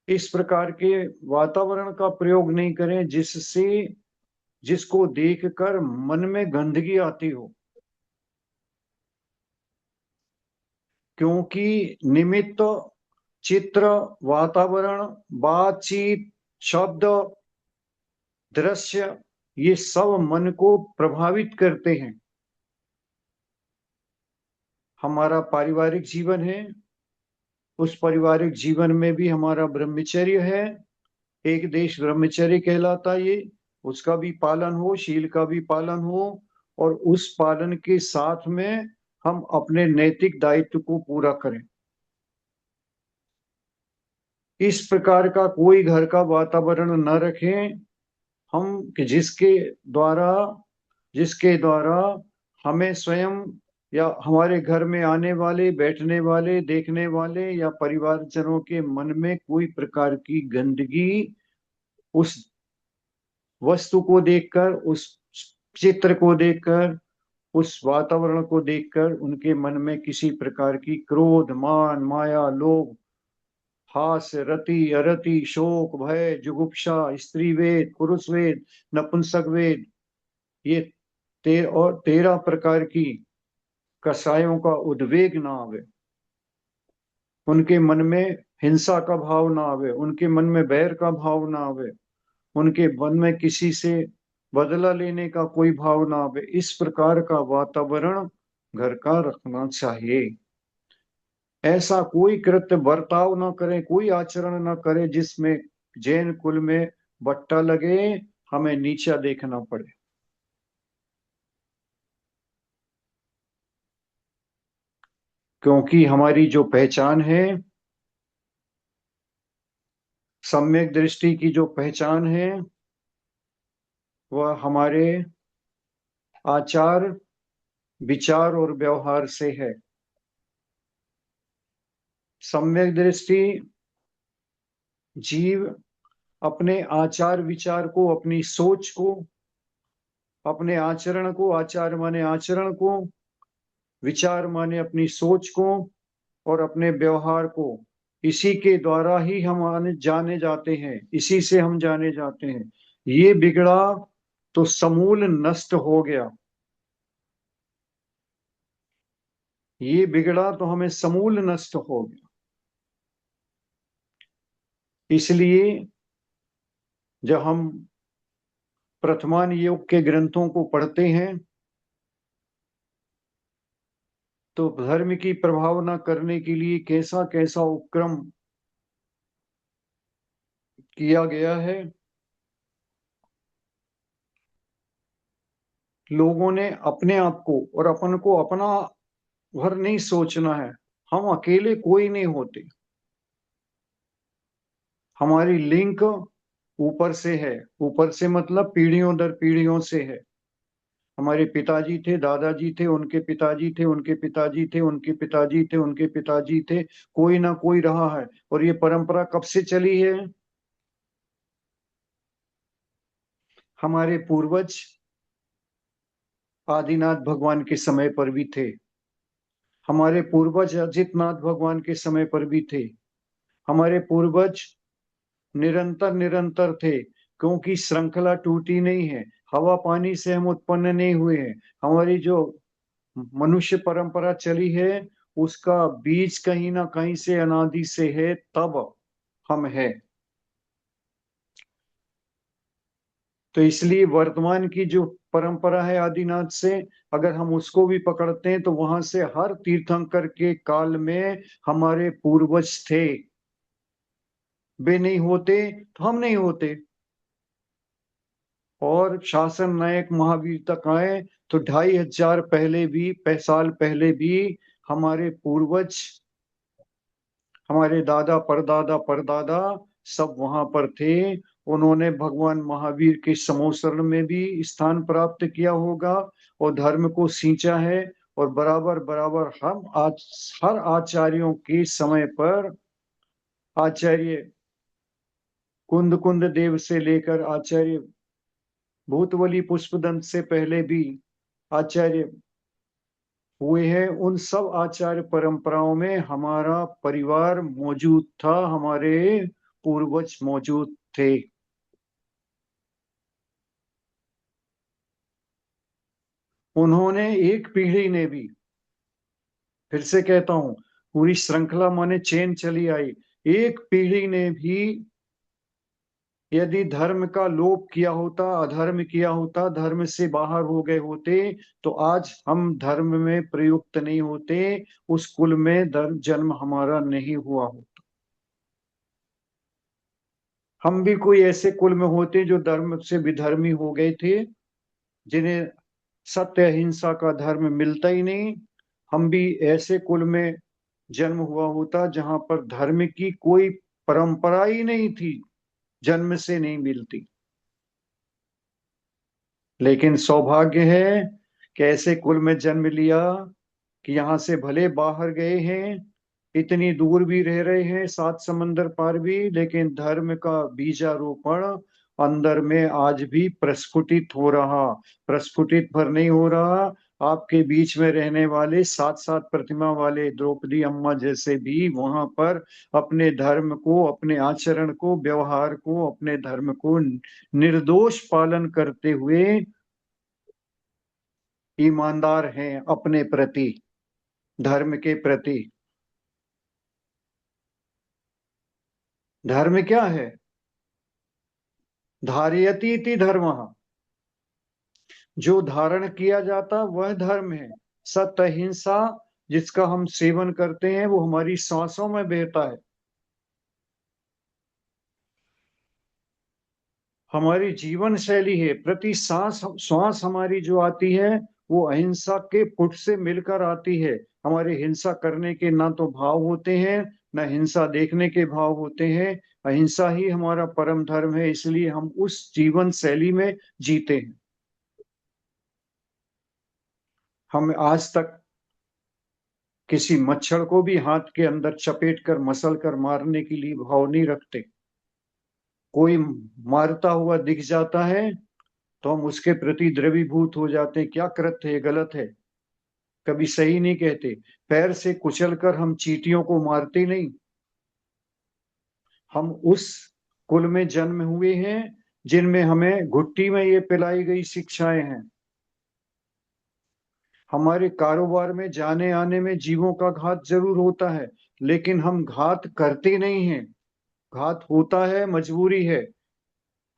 इस प्रकार के वातावरण का प्रयोग नहीं करें जिससे, जिसको देखकर मन में गंदगी आती हो। क्योंकि निमित्त, चित्र, वातावरण, बातचीत, शब्द, दृश्य, ये सब मन को प्रभावित करते हैं। हमारा पारिवारिक जीवन है, उस पारिवारिक जीवन में भी हमारा ब्रह्मचर्य है। एक देश ब्रह्मचर्य कहलाता है ये, उसका भी पालन हो, शील का भी पालन हो, और उस पालन के साथ में हम अपने नैतिक दायित्व को पूरा करें। इस प्रकार का कोई घर का वातावरण न रखें हम कि जिसके द्वारा हमें स्वयं या हमारे घर में आने वाले, बैठने वाले, देखने वाले या परिवारजनों के मन में कोई प्रकार की गंदगी, उस वस्तु को देखकर, उस चित्र को देखकर, उस वातावरण को देखकर उनके मन में किसी प्रकार की क्रोध, मान, माया, लोभ, हास्य, रति, अरति, शोक, भय, जुगुप्सा, स्त्री वेद, पुरुष वेद, नपुंसक वेद, ये 13 प्रकार की कसायों का उद्वेग ना आवे। उनके मन में हिंसा का भाव ना आवे, उनके मन में बैर का भाव ना आवे, उनके मन में किसी से बदला लेने का कोई भाव ना आवे। इस प्रकार का वातावरण घर का रखना चाहिए। ऐसा कोई कृत्य बर्ताव न करें, कोई आचरण न करें जिसमें जैन कुल में बट्टा लगे, हमें नीचा देखना पड़े। क्योंकि हमारी जो पहचान है, सम्यक दृष्टि की जो पहचान है, वह हमारे आचार, विचार और व्यवहार से है। सम्यक दृष्टि जीव अपने आचार विचार को, अपनी सोच को, अपने आचरण को, आचार माने आचरण को, विचार माने अपनी सोच को और अपने व्यवहार को, इसी के द्वारा ही हम जाने जाते हैं, इसी से हम जाने जाते हैं। ये बिगड़ा तो समूल नष्ट हो गया, ये बिगड़ा तो हमें समूल नष्ट हो गया। इसलिए जब हम प्रथमान योग के ग्रंथों को पढ़ते हैं तो धर्म की प्रभावना करने के लिए कैसा कैसा उपक्रम किया गया है। लोगों ने अपने आप को और अपन को अपना भर नहीं सोचना है। हम अकेले कोई नहीं होते, हमारी लिंक ऊपर से है। ऊपर से मतलब पीढ़ियों दर पीढ़ियों से है। हमारे पिताजी थे, दादाजी थे, उनके पिताजी थे, उनके पिताजी थे, उनके पिताजी थे, उनके पिताजी थे, कोई ना कोई रहा है। और ये परंपरा कब से चली है? हमारे पूर्वज आदिनाथ भगवान के समय पर भी थे, हमारे पूर्वज अजितनाथ भगवान के समय पर भी थे, हमारे पूर्वज निरंतर निरंतर थे, क्योंकि श्रृंखला टूटी नहीं है। हवा पानी से हम उत्पन्न नहीं हुए हैं। हमारी जो मनुष्य परंपरा चली है उसका बीज कहीं ना कहीं से अनादि से है, तब हम है। तो इसलिए वर्तमान की जो परंपरा है आदिनाथ से, अगर हम उसको भी पकड़ते हैं तो वहां से हर तीर्थंकर के काल में हमारे पूर्वज थे। वे नहीं होते तो हम नहीं होते। और शासन नायक महावीर तक आए तो 2500 पहले भी साल पहले भी हमारे पूर्वज, हमारे दादा परदादा परदादा सब वहां पर थे। उन्होंने भगवान महावीर के समोसरण में भी स्थान प्राप्त किया होगा और धर्म को सींचा है। और बराबर बराबर हम आज हर आचार्यों के समय पर, आचार्य कुंद कुंद देव से लेकर आचार्य भूतवली पुष्पदंत से पहले भी आचार्य हुए हैं, उन सब आचार्य परंपराओं में हमारा परिवार मौजूद था, हमारे पूर्वज मौजूद थे। उन्होंने एक पीढ़ी ने भी, फिर से कहता हूं, पूरी श्रृंखला माने चेन चली आई, एक पीढ़ी ने भी यदि धर्म का लोप किया होता, अधर्म किया होता, धर्म से बाहर हो गए होते, तो आज हम धर्म में प्रयुक्त नहीं होते, उस कुल में धर्म जन्म हमारा नहीं हुआ होता। हम भी कोई ऐसे कुल में होते जो धर्म से विधर्मी हो गए थे, जिन्हें सत्य अहिंसा का धर्म मिलता ही नहीं। हम भी ऐसे कुल में जन्म हुआ होता जहां पर धर्म की कोई परंपरा ही नहीं थी, जन्म से नहीं मिलती। लेकिन सौभाग्य है कि ऐसे कुल में जन्म लिया कि यहाँ से भले बाहर गए हैं, इतनी दूर भी रह रहे हैं, 7 समंदर पार भी, लेकिन धर्म का बीजारोपण अंदर में आज भी प्रस्फुटित हो रहा। प्रस्फुटित भर नहीं हो रहा, आपके बीच में रहने वाले 7 7 प्रतिमा वाले द्रौपदी अम्मा जैसे भी वहां पर अपने धर्म को, अपने आचरण को, व्यवहार को, अपने धर्म को निर्दोष पालन करते हुए ईमानदार हैं अपने प्रति, धर्म के प्रति। धर्म क्या है? धारयति इति धर्मः, जो धारण किया जाता वह धर्म है। सत्य अहिंसा जिसका हम सेवन करते हैं वो हमारी सांसों में बहता है। हमारी जीवन शैली है, प्रति सांस श्वास हमारी जो आती है वो अहिंसा के पुट से मिलकर आती है। हमारे हिंसा करने के ना तो भाव होते हैं, ना हिंसा देखने के भाव होते हैं। अहिंसा ही हमारा परम धर्म है, इसलिए हम उस जीवन शैली में जीते हैं। हम आज तक किसी मच्छर को भी हाथ के अंदर चपेट कर मसल कर मारने के लिए भाव नहीं रखते। कोई मारता हुआ दिख जाता है तो हम उसके प्रति द्रवीभूत हो जाते हैं, क्या कृत्य है, गलत है, कभी सही नहीं कहते। पैर से कुचल कर हम चींटियों को मारते नहीं। हम उस कुल में जन्म हुए हैं जिनमें हमें घुट्टी में ये पिलाई गई शिक्षाएं हैं। हमारे कारोबार में जाने आने में जीवों का घात जरूर होता है, लेकिन हम घात करते नहीं हैं। घात होता है, मजबूरी है,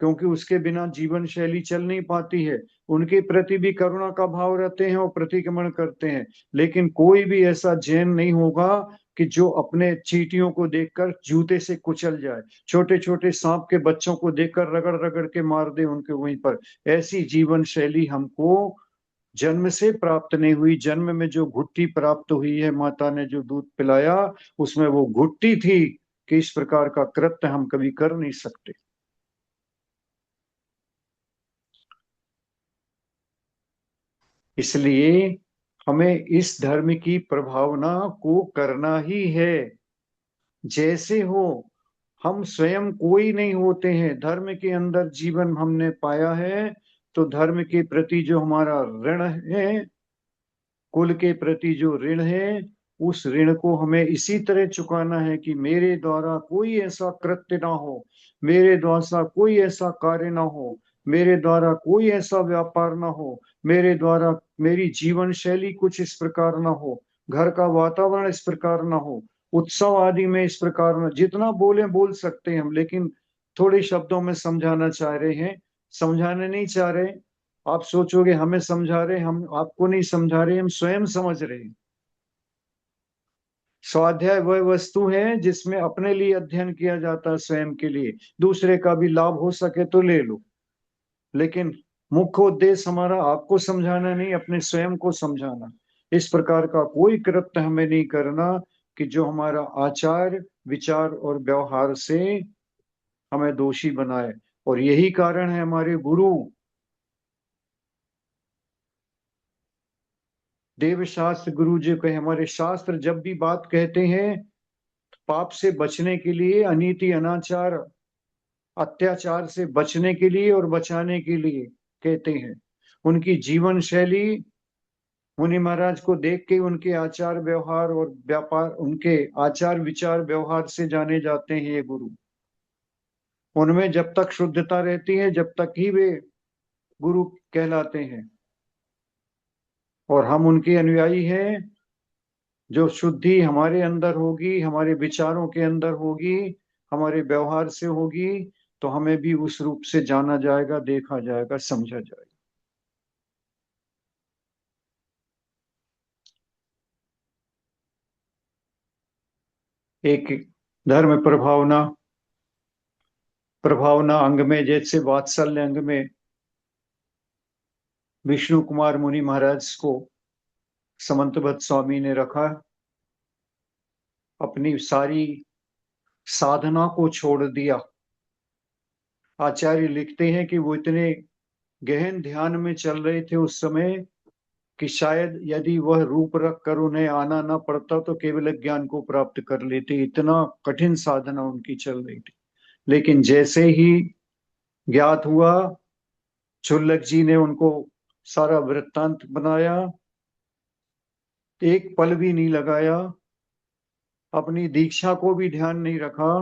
क्योंकि उसके बिना जीवन शैली चल नहीं पाती है। उनके प्रति भी करुणा का भाव रहते हैं और प्रतिक्रमण करते हैं, लेकिन कोई भी ऐसा जैन नहीं होगा कि जो अपने चींटियों को देखकर जूते से कुचल जाए, छोटे छोटे सांप के बच्चों को देखकर रगड़ रगड़ के मार दे उनके वहीं पर। ऐसी जीवन शैली हमको जन्म से प्राप्त नहीं हुई। जन्म में जो घुट्टी प्राप्त हुई है, माता ने जो दूध पिलाया, उसमें वो घुट्टी थी कि इस प्रकार का कृत्य हम कभी कर नहीं सकते। इसलिए हमें इस धर्म की प्रभावना को करना ही है। जैसे हो, हम स्वयं कोई नहीं होते हैं, धर्म के अंदर जीवन हमने पाया है, तो धर्म के प्रति जो हमारा ऋण है, कुल के प्रति जो ऋण है, उस ऋण को हमें इसी तरह चुकाना है कि मेरे द्वारा कोई ऐसा कृत्य ना हो, मेरे द्वारा कोई ऐसा कार्य ना हो, मेरे द्वारा कोई ऐसा व्यापार ना हो, मेरे द्वारा मेरी जीवन शैली कुछ इस प्रकार ना हो, घर का वातावरण इस प्रकार ना हो, उत्सव आदि में इस प्रकार ना। जितना बोले बोल सकते हैं हम, लेकिन थोड़े शब्दों में समझाना चाह रहे हैं। समझाने नहीं चाह रहे। आप सोचोगे हमें समझा रहे, हम आपको नहीं समझा रहे, हम स्वयं समझ रहे हैं। स्वाध्याय वह वस्तु है जिसमें अपने लिए अध्ययन किया जाता है, स्वयं के लिए। दूसरे का भी लाभ हो सके तो ले लो, लेकिन मुख्य उद्देश्य हमारा आपको समझाना नहीं, अपने स्वयं को समझाना। इस प्रकार का कोई कृत्य हमें नहीं करना कि जो हमारा आचार विचार और व्यवहार से हमें दोषी बनाए। और यही कारण है हमारे गुरु देव शास्त्र गुरु जी कहे, हमारे शास्त्र जब भी बात कहते हैं, पाप से बचने के लिए, अनीति अनाचार अत्याचार से बचने के लिए और बचाने के लिए कहते हैं। उनकी जीवन शैली, मुनि महाराज को देख के उनके आचार व्यवहार और व्यापार, उनके आचार विचार व्यवहार से जाने जाते हैं ये गुरु। उनमें जब तक शुद्धता रहती है, जब तक ही वे गुरु कहलाते हैं। और हम उनके अनुयायी हैं। जो शुद्धि हमारे अंदर होगी, हमारे विचारों के अंदर होगी, हमारे व्यवहार से होगी, तो हमें भी उस रूप से जाना जाएगा, देखा जाएगा, समझा जाएगा। एक धर्म प्रभावना, प्रभावना अंग में, जैसे वात्सल्य अंग में विष्णु कुमार मुनि महाराज को समंतभट्ट स्वामी ने रखा। अपनी सारी साधना को छोड़ दिया। आचार्य लिखते हैं कि वो इतने गहन ध्यान में चल रहे थे उस समय कि शायद यदि वह रूप रख कर उन्हें आना ना पड़ता तो केवल ज्ञान को प्राप्त कर लेते। इतना कठिन साधना उनकी चल रही थी। लेकिन जैसे ही ज्ञात हुआ, छुल्लक जी ने उनको सारा वृत्तांत बनाया, एक पल भी नहीं लगाया, अपनी दीक्षा को भी ध्यान नहीं रखा,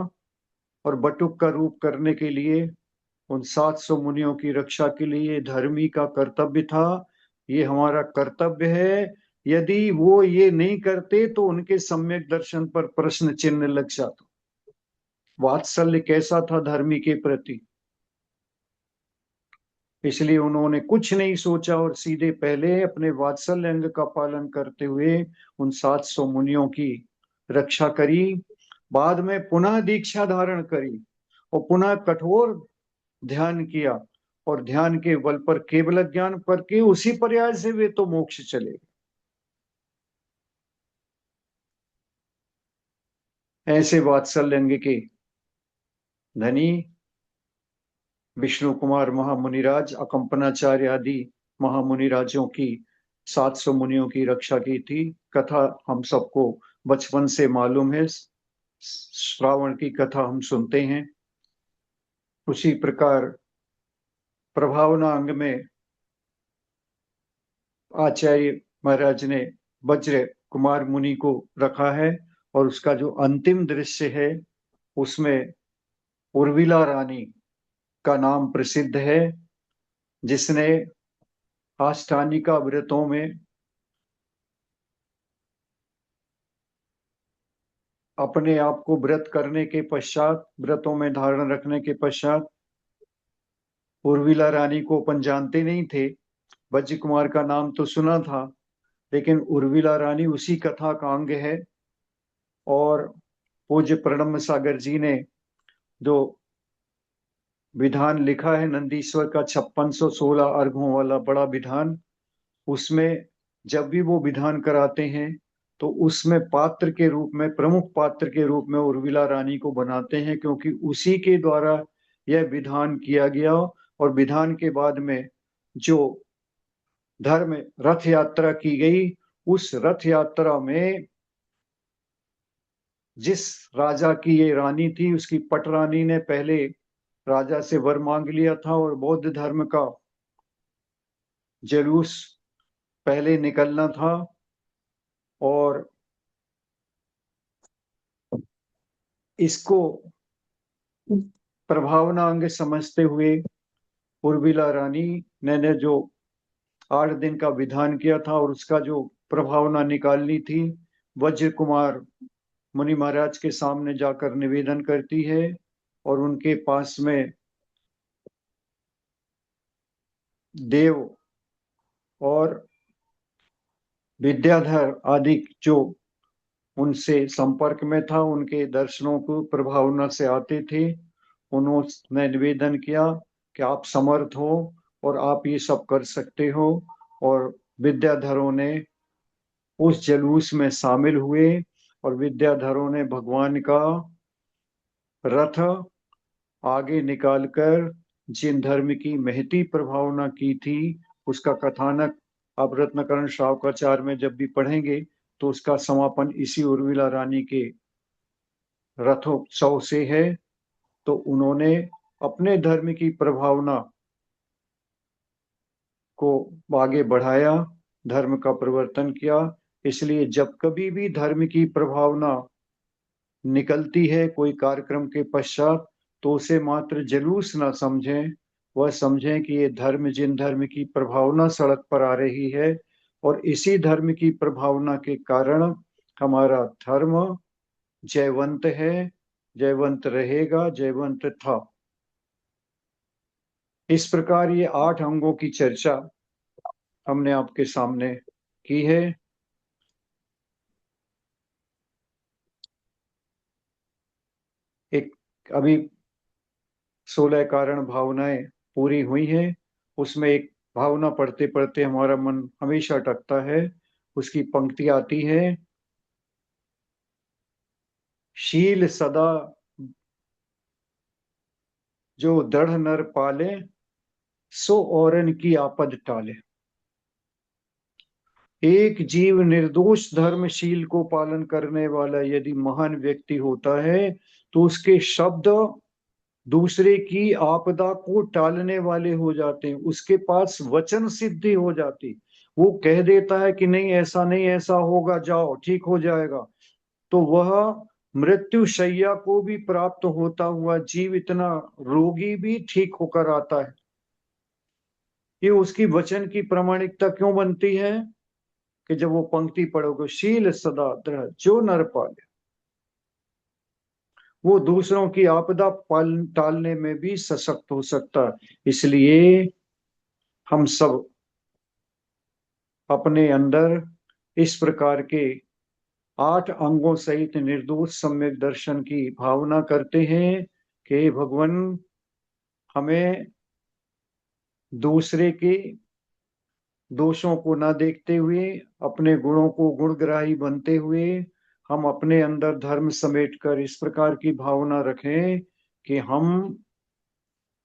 और बटुक का रूप करने के लिए उन 700 मुनियों की रक्षा के लिए धर्मी का कर्तव्य था। ये हमारा कर्तव्य है। यदि वो ये नहीं करते तो उनके सम्यक दर्शन पर प्रश्न चिन्ह लग जाता। वात्सल्य कैसा था धर्मी के प्रति, इसलिए उन्होंने कुछ नहीं सोचा और सीधे पहले अपने वात्सल्य अंग का पालन करते हुए उन 700 मुनियों की रक्षा करी। बाद में पुनः दीक्षा धारण करी और पुनः कठोर ध्यान किया, और ध्यान के बल पर केवल ज्ञान करके उसी पर्याय से वे तो मोक्ष चले। ऐसे वात्सल्य अंग के धनी विष्णु कुमार महामुनिराज, अकंपनाचार्य आदि महामुनिराजों की 700 मुनियों की रक्षा की थी। कथा हम सबको बचपन से मालूम है, श्रावण की कथा हम सुनते हैं। उसी प्रकार प्रभावना अंग में आचार्य महाराज ने वज्र कुमार मुनि को रखा है, और उसका जो अंतिम दृश्य है उसमें उर्विला रानी का नाम प्रसिद्ध है, जिसने आष्टानिका व्रतों में अपने आप को व्रत करने के पश्चात, व्रतों में धारण रखने के पश्चात, उर्विला रानी को अपन जानते नहीं थे, वज्र कुमार का नाम तो सुना था, लेकिन उर्विला रानी उसी कथा का अंग है। और पूज्य प्रणब सागर जी ने जो विधान लिखा है नंदीश्वर का 5616 अर्घों वाला बड़ा विधान, उसमें जब भी वो विधान कराते हैं तो उसमें पात्र के रूप में, प्रमुख पात्र के रूप में उर्विला रानी को बनाते हैं, क्योंकि उसी के द्वारा यह विधान किया गया। और विधान के बाद में जो धर्म रथ यात्रा की गई, उस रथ यात्रा में जिस राजा की ये रानी थी, उसकी पटरानी ने पहले राजा से वर मांग लिया था, और बौद्ध धर्म का जुलूस पहले निकलना था। और इसको प्रभावना अंग समझते हुए उर्विला रानी ने जो 8 दिन का विधान किया था, और उसका जो प्रभावना निकालनी थी, वज्र कुमार मुनि महाराज के सामने जाकर निवेदन करती है। और उनके पास में देव और विद्याधर आदि जो उनसे संपर्क में था, उनके दर्शनों को प्रभावना से आते थे। उन्होंने निवेदन किया कि आप समर्थ हो और आप ये सब कर सकते हो। और विद्याधरों ने उस जुलूस में शामिल हुए, और विद्याधरों ने भगवान का रथ आगे निकालकर जिन धर्म की महती प्रभावना की थी, उसका कथानक आप रत्नकरण शावकाचार में जब भी पढ़ेंगे तो उसका समापन इसी उर्मिला रानी के रथोत्सव से है। तो उन्होंने अपने धर्म की प्रभावना को आगे बढ़ाया, धर्म का परिवर्तन किया। इसलिए जब कभी भी धर्म की प्रभावना निकलती है कोई कार्यक्रम के पश्चात, तो उसे मात्र जुलूस ना समझें, वह समझें कि ये धर्म, जिन धर्म की प्रभावना सड़क पर आ रही है, और इसी धर्म की प्रभावना के कारण हमारा धर्म जयवंत है, जयवंत रहेगा, जयवंत था। इस प्रकार ये 8 अंगों की चर्चा हमने आपके सामने की है। एक अभी 16 कारण भावनाएं पूरी हुई हैं, उसमें एक भावना पढ़ते पढ़ते हमारा मन हमेशा अटकता है। उसकी पंक्ति आती है, शील सदा जो दृढ़ नर पाले, सो औरन की आपद टाले। एक जीव निर्दोष धर्मशील को पालन करने वाला यदि महान व्यक्ति होता है, तो उसके शब्द दूसरे की आपदा को टालने वाले हो जाते हैं, उसके पास वचन सिद्धि हो जाती। वो कह देता है कि नहीं, ऐसा नहीं, ऐसा होगा, जाओ ठीक हो जाएगा। तो वह मृत्यु शैया को भी प्राप्त होता हुआ जीव, इतना रोगी भी ठीक होकर आता है। ये उसकी वचन की प्रामाणिकता क्यों बनती है कि जब वो पंक्ति पढ़ोगे, शील सदा दृढ़ जो नर पाले, वो दूसरों की आपदा टालने में भी सशक्त हो सकता है। इसलिए हम सब अपने अंदर इस प्रकार के 8 अंगों सहित निर्दोष सम्यक दर्शन की भावना करते हैं कि भगवान, हमें दूसरे के दोषों को न देखते हुए, अपने गुणों को गुणग्राही बनते हुए, हम अपने अंदर धर्म समेटकर इस प्रकार की भावना रखें कि हम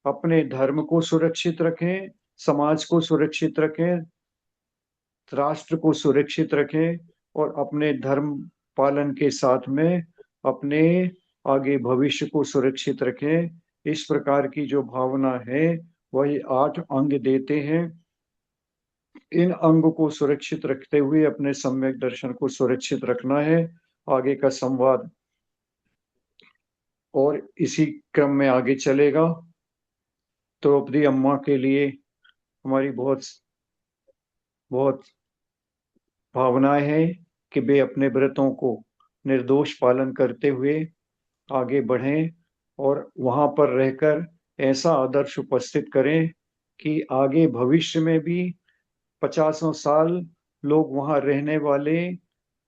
अपने धर्म को सुरक्षित रखें, समाज को सुरक्षित रखें, राष्ट्र को सुरक्षित रखें और अपने धर्म पालन के साथ में अपने आगे भविष्य को सुरक्षित रखें। इस प्रकार की जो भावना है वही 8 अंग देते हैं। इन अंग को सुरक्षित रखते हुए अपने सम्यक दर्शन को सुरक्षित रखना है। आगे का संवाद और इसी क्रम में आगे चलेगा। द्रौपदी अम्मा के लिए हमारी बहुत बहुत भावनाएं हैं कि वे अपने व्रतों को निर्दोष पालन करते हुए आगे बढ़ें और वहां पर रहकर ऐसा आदर्श उपस्थित करें कि आगे भविष्य में भी 50 साल लोग वहां रहने वाले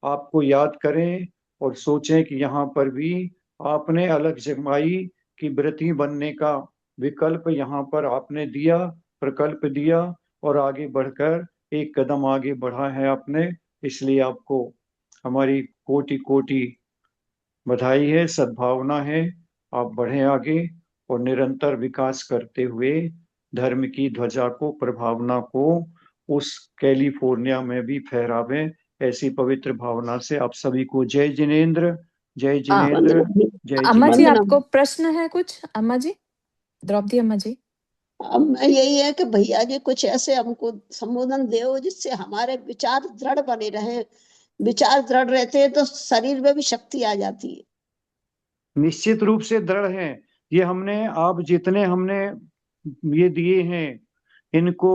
आपको याद करें और सोचें कि यहाँ पर भी आपने अलग जमाई की व्रती बनने का विकल्प यहाँ पर आपने दिया, प्रकल्प दिया और आगे बढ़कर एक कदम आगे बढ़ा है आपने। इसलिए आपको हमारी कोटि कोटि बधाई है, सद्भावना है। आप बढ़ें आगे और निरंतर विकास करते हुए धर्म की ध्वजा को, प्रभावना को उस कैलिफोर्निया में भी फहरावें। ऐसी पवित्र भावना से आप सभी को जय जिनेन्द्र, जय जिनेन्द्र, जय अम्मा जी, जिनेन्द्र। आपको प्रश्न है कुछ? अम्मा जी, द्रौपदी अम्मा जी। अब मैं यही है कि भैया जी कुछ ऐसे हमको संबोधन दो जिससे हमारे विचार दृढ़ बने रहे। विचार दृढ़ रहते हैं तो शरीर में भी शक्ति आ जाती है। निश्चित रूप से दृढ़ हैं। ये हमने आप जितने हमने ये दिए हैं इनको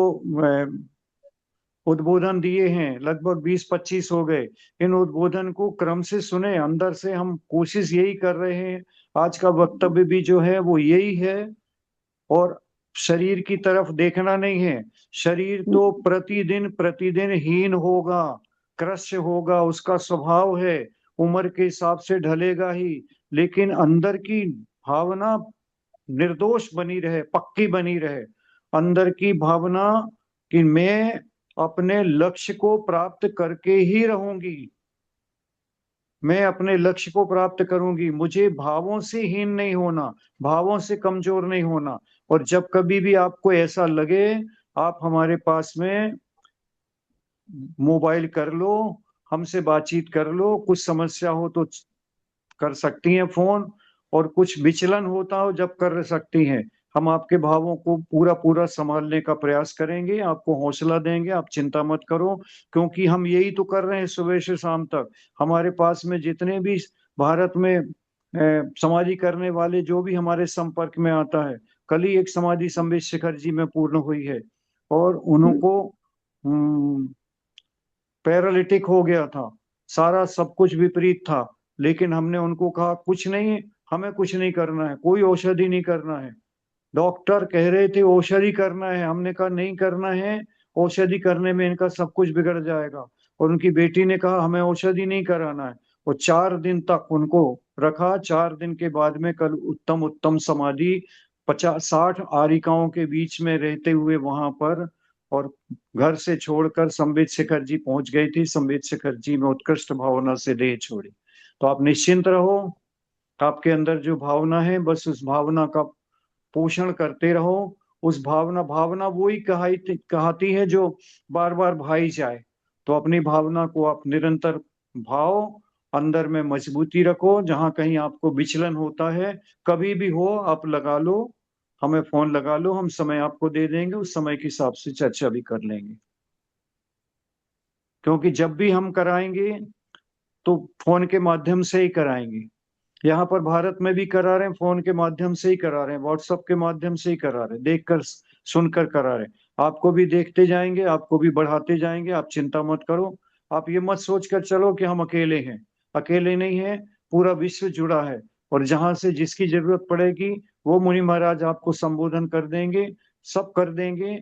उद्बोधन दिए हैं, लगभग 20-25 हो गए। इन उद्बोधन को क्रम से सुने, अंदर से हम कोशिश यही कर रहे हैं। आज का वक्तव्य भी जो है वो यही है। और शरीर की तरफ देखना नहीं है। शरीर तो प्रतिदिन प्रतिदिन हीन होगा, कृष्य होगा, उसका स्वभाव है, उम्र के हिसाब से ढलेगा ही। लेकिन अंदर की भावना निर्दोष बनी रहे, पक्की बनी रहे। अंदर की भावना कि मैं अपने लक्ष्य को प्राप्त करके ही रहूंगी, मैं अपने लक्ष्य को प्राप्त करूंगी। मुझे भावों से हीन नहीं होना, भावों से कमजोर नहीं होना। और जब कभी भी आपको ऐसा लगे, आप हमारे पास में मोबाइल कर लो, हमसे बातचीत कर लो। कुछ समस्या हो तो कर सकती हैं फोन, और कुछ विचलन होता हो जब कर सकती हैं। हम आपके भावों को पूरा पूरा संभालने का प्रयास करेंगे, आपको हौसला देंगे। आप चिंता मत करो, क्योंकि हम यही तो कर रहे हैं सुबह से शाम तक। हमारे पास में जितने भी भारत में समाधि करने वाले जो भी हमारे संपर्क में आता है, कल ही एक समाधि संबित शिखर जी में पूर्ण हुई है और उनको पैरालिटिक हो गया था, सारा सब कुछ विपरीत था। लेकिन हमने उनको कहा कुछ नहीं, हमें कुछ नहीं करना है, कोई औषधि नहीं करना है। डॉक्टर कह रहे थे औषधि करना है, हमने कहा नहीं करना है, औषधि करने में इनका सब कुछ बिगड़ जाएगा। और उनकी बेटी ने कहा हमें औषधि नहीं कराना है। और 4 दिन तक उनको रखा। 4 दिन के बाद में कल उत्तम उत्तम समाधि 50-60 आरिकाओं के बीच में रहते हुए वहां पर, और घर से छोड़कर संबित शिखर जी पहुंच गई थी। संबित शिखर जी में उत्कृष्ट भावना से देह छोड़ी। तो आप निश्चिंत रहो, आपके अंदर जो भावना है बस उस भावना का पोषण करते रहो। उस भावना भावना वो ही कहाती है जो बार बार भाई जाए। तो अपनी भावना को आप निरंतर भाव, अंदर में मजबूती रखो। जहां कहीं आपको विचलन होता है, कभी भी हो आप लगा लो, हमें फोन लगा लो, हम समय आपको दे देंगे, उस समय के हिसाब से चर्चा भी कर लेंगे। क्योंकि जब भी हम कराएंगे तो फोन के माध्यम से ही कराएंगे। यहाँ पर भारत में भी करा रहे हैं, फोन के माध्यम से ही करा रहे हैं, व्हाट्सएप के माध्यम से ही करा रहे हैं, देखकर सुनकर करा रहे हैं। आपको भी देखते जाएंगे, आपको भी बढ़ाते जाएंगे, आप चिंता मत करो। आप ये मत सोचकर चलो कि हम अकेले हैं, अकेले नहीं हैं, पूरा विश्व जुड़ा है। और जहां से जिसकी जरूरत पड़ेगी वो मुनि महाराज आपको संबोधन कर देंगे, सब कर देंगे।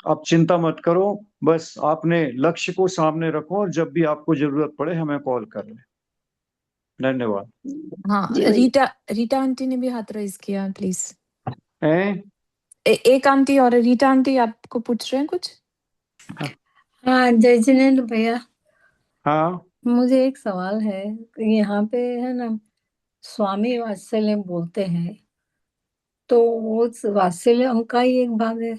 आप चिंता मत करो, बस आपने लक्ष्य को सामने रखो और जब भी आपको जरूरत पड़े हमें कॉल कर लें। धन्यवाद। हाँ, जी भैया। रीटा रीटा आंटी ने भी हाथ रेज किया, प्लीज। हैं? एक आंटी और रीटा आंटी आपको पूछ रहे हैं कुछ? हाँ, जय जिनेन्द्र भैया। हाँ, मुझे एक सवाल है। यहाँ पे है ना, स्वामी वात्सल्य बोलते हैं, तो वो वात्सल्य उनका ही एक भाग है?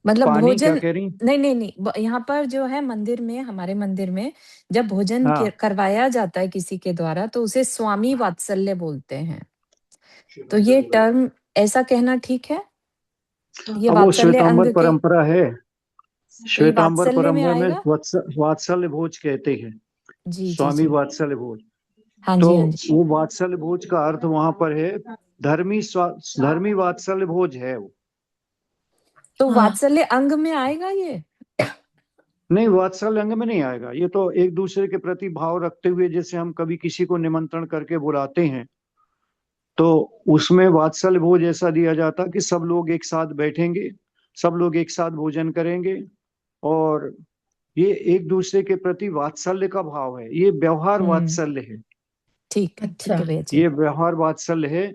मतलब पानी क्या भोजन कह रही? नहीं, यहाँ पर जो है मंदिर में, हमारे मंदिर में जब भोजन हाँ। करवाया जाता है किसी के द्वारा तो उसे स्वामी वात्सल्य बोलते हैं। तो ये टर्म ऐसा कहना ठीक है? ये अब वो वात्सल्य श्वेतांबर अंग के, परंपरा है, तो ये श्वेतांबर वात्सल्य में परंपरा में आएगा? वात्सल्य भोज कहते हैं, जी जी स्वामी जी। वात्सल्य भोज। हाँ तो जी हाँ जी। वो वात्सल्य भोज का अर्थ वहां पर है धर्मी वात्सल्य भोज है वो। तो हाँ। वात्सल्य अंग में आएगा ये? नहीं, वात्सल्य अंग में नहीं आएगा। ये तो एक दूसरे के प्रति भाव रखते हुए, जैसे हम कभी किसी को निमंत्रण करके बुलाते हैं तो उसमें वात्सल्य भोज ऐसा दिया जाता कि सब लोग एक साथ बैठेंगे, सब लोग एक साथ भोजन करेंगे, और ये एक दूसरे के प्रति वात्सल्य का भाव है। ये व्यवहार वात्सल्य है। ठीक अच्छा। है भैया जी। ये व्यवहार वात्सल्य है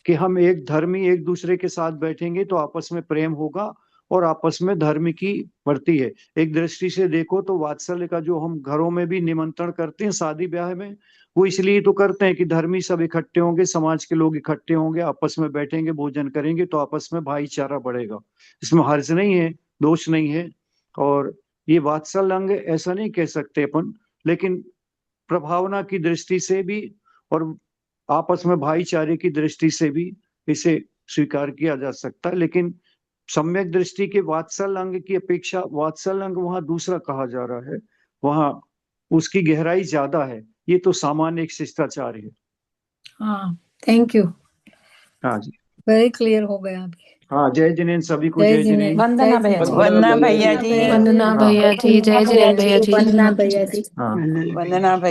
कि हम एक धर्मी एक दूसरे के साथ बैठेंगे तो आपस में प्रेम होगा और आपस में धर्म की बढ़ती है। एक दृष्टि से देखो तो वात्सल्य का जो हम घरों में भी निमंत्रण करते हैं शादी ब्याह में, वो इसलिए तो करते हैं कि धर्मी सब इकट्ठे होंगे, समाज के लोग इकट्ठे होंगे, आपस में बैठेंगे, भोजन करेंगे तो आपस में भाईचारा बढ़ेगा। इसमें हर्ज नहीं है, दोष नहीं है। और ये वात्सल्य अंग ऐसा नहीं कह सकते अपन, लेकिन प्रभावना की दृष्टि से भी और आपस में भाईचारे की दृष्टि से भी इसे स्वीकार किया जा सकता है। लेकिन सम्यक दृष्टि के वात्सल्य अंग की अपेक्षा वात्सल्य अंग वहां दूसरा कहा जा रहा है, वहां उसकी गहराई ज्यादा है। ये तो सामान्य एक शिष्टाचार है। हाँ, थैंक यू, हाँ जी। वेरी क्लियर हो गया अभी। हाँ, जय जिनेन्द्र, सभी को जय जय जिनेन्द्र। जिनेन्द्र। वंदना भैया जी। वंदना भैया जी। वंदना भैया जी, जय जिनेन्द्र भैया जी। वंदना भैया जी। हाँ। वंदना भैया।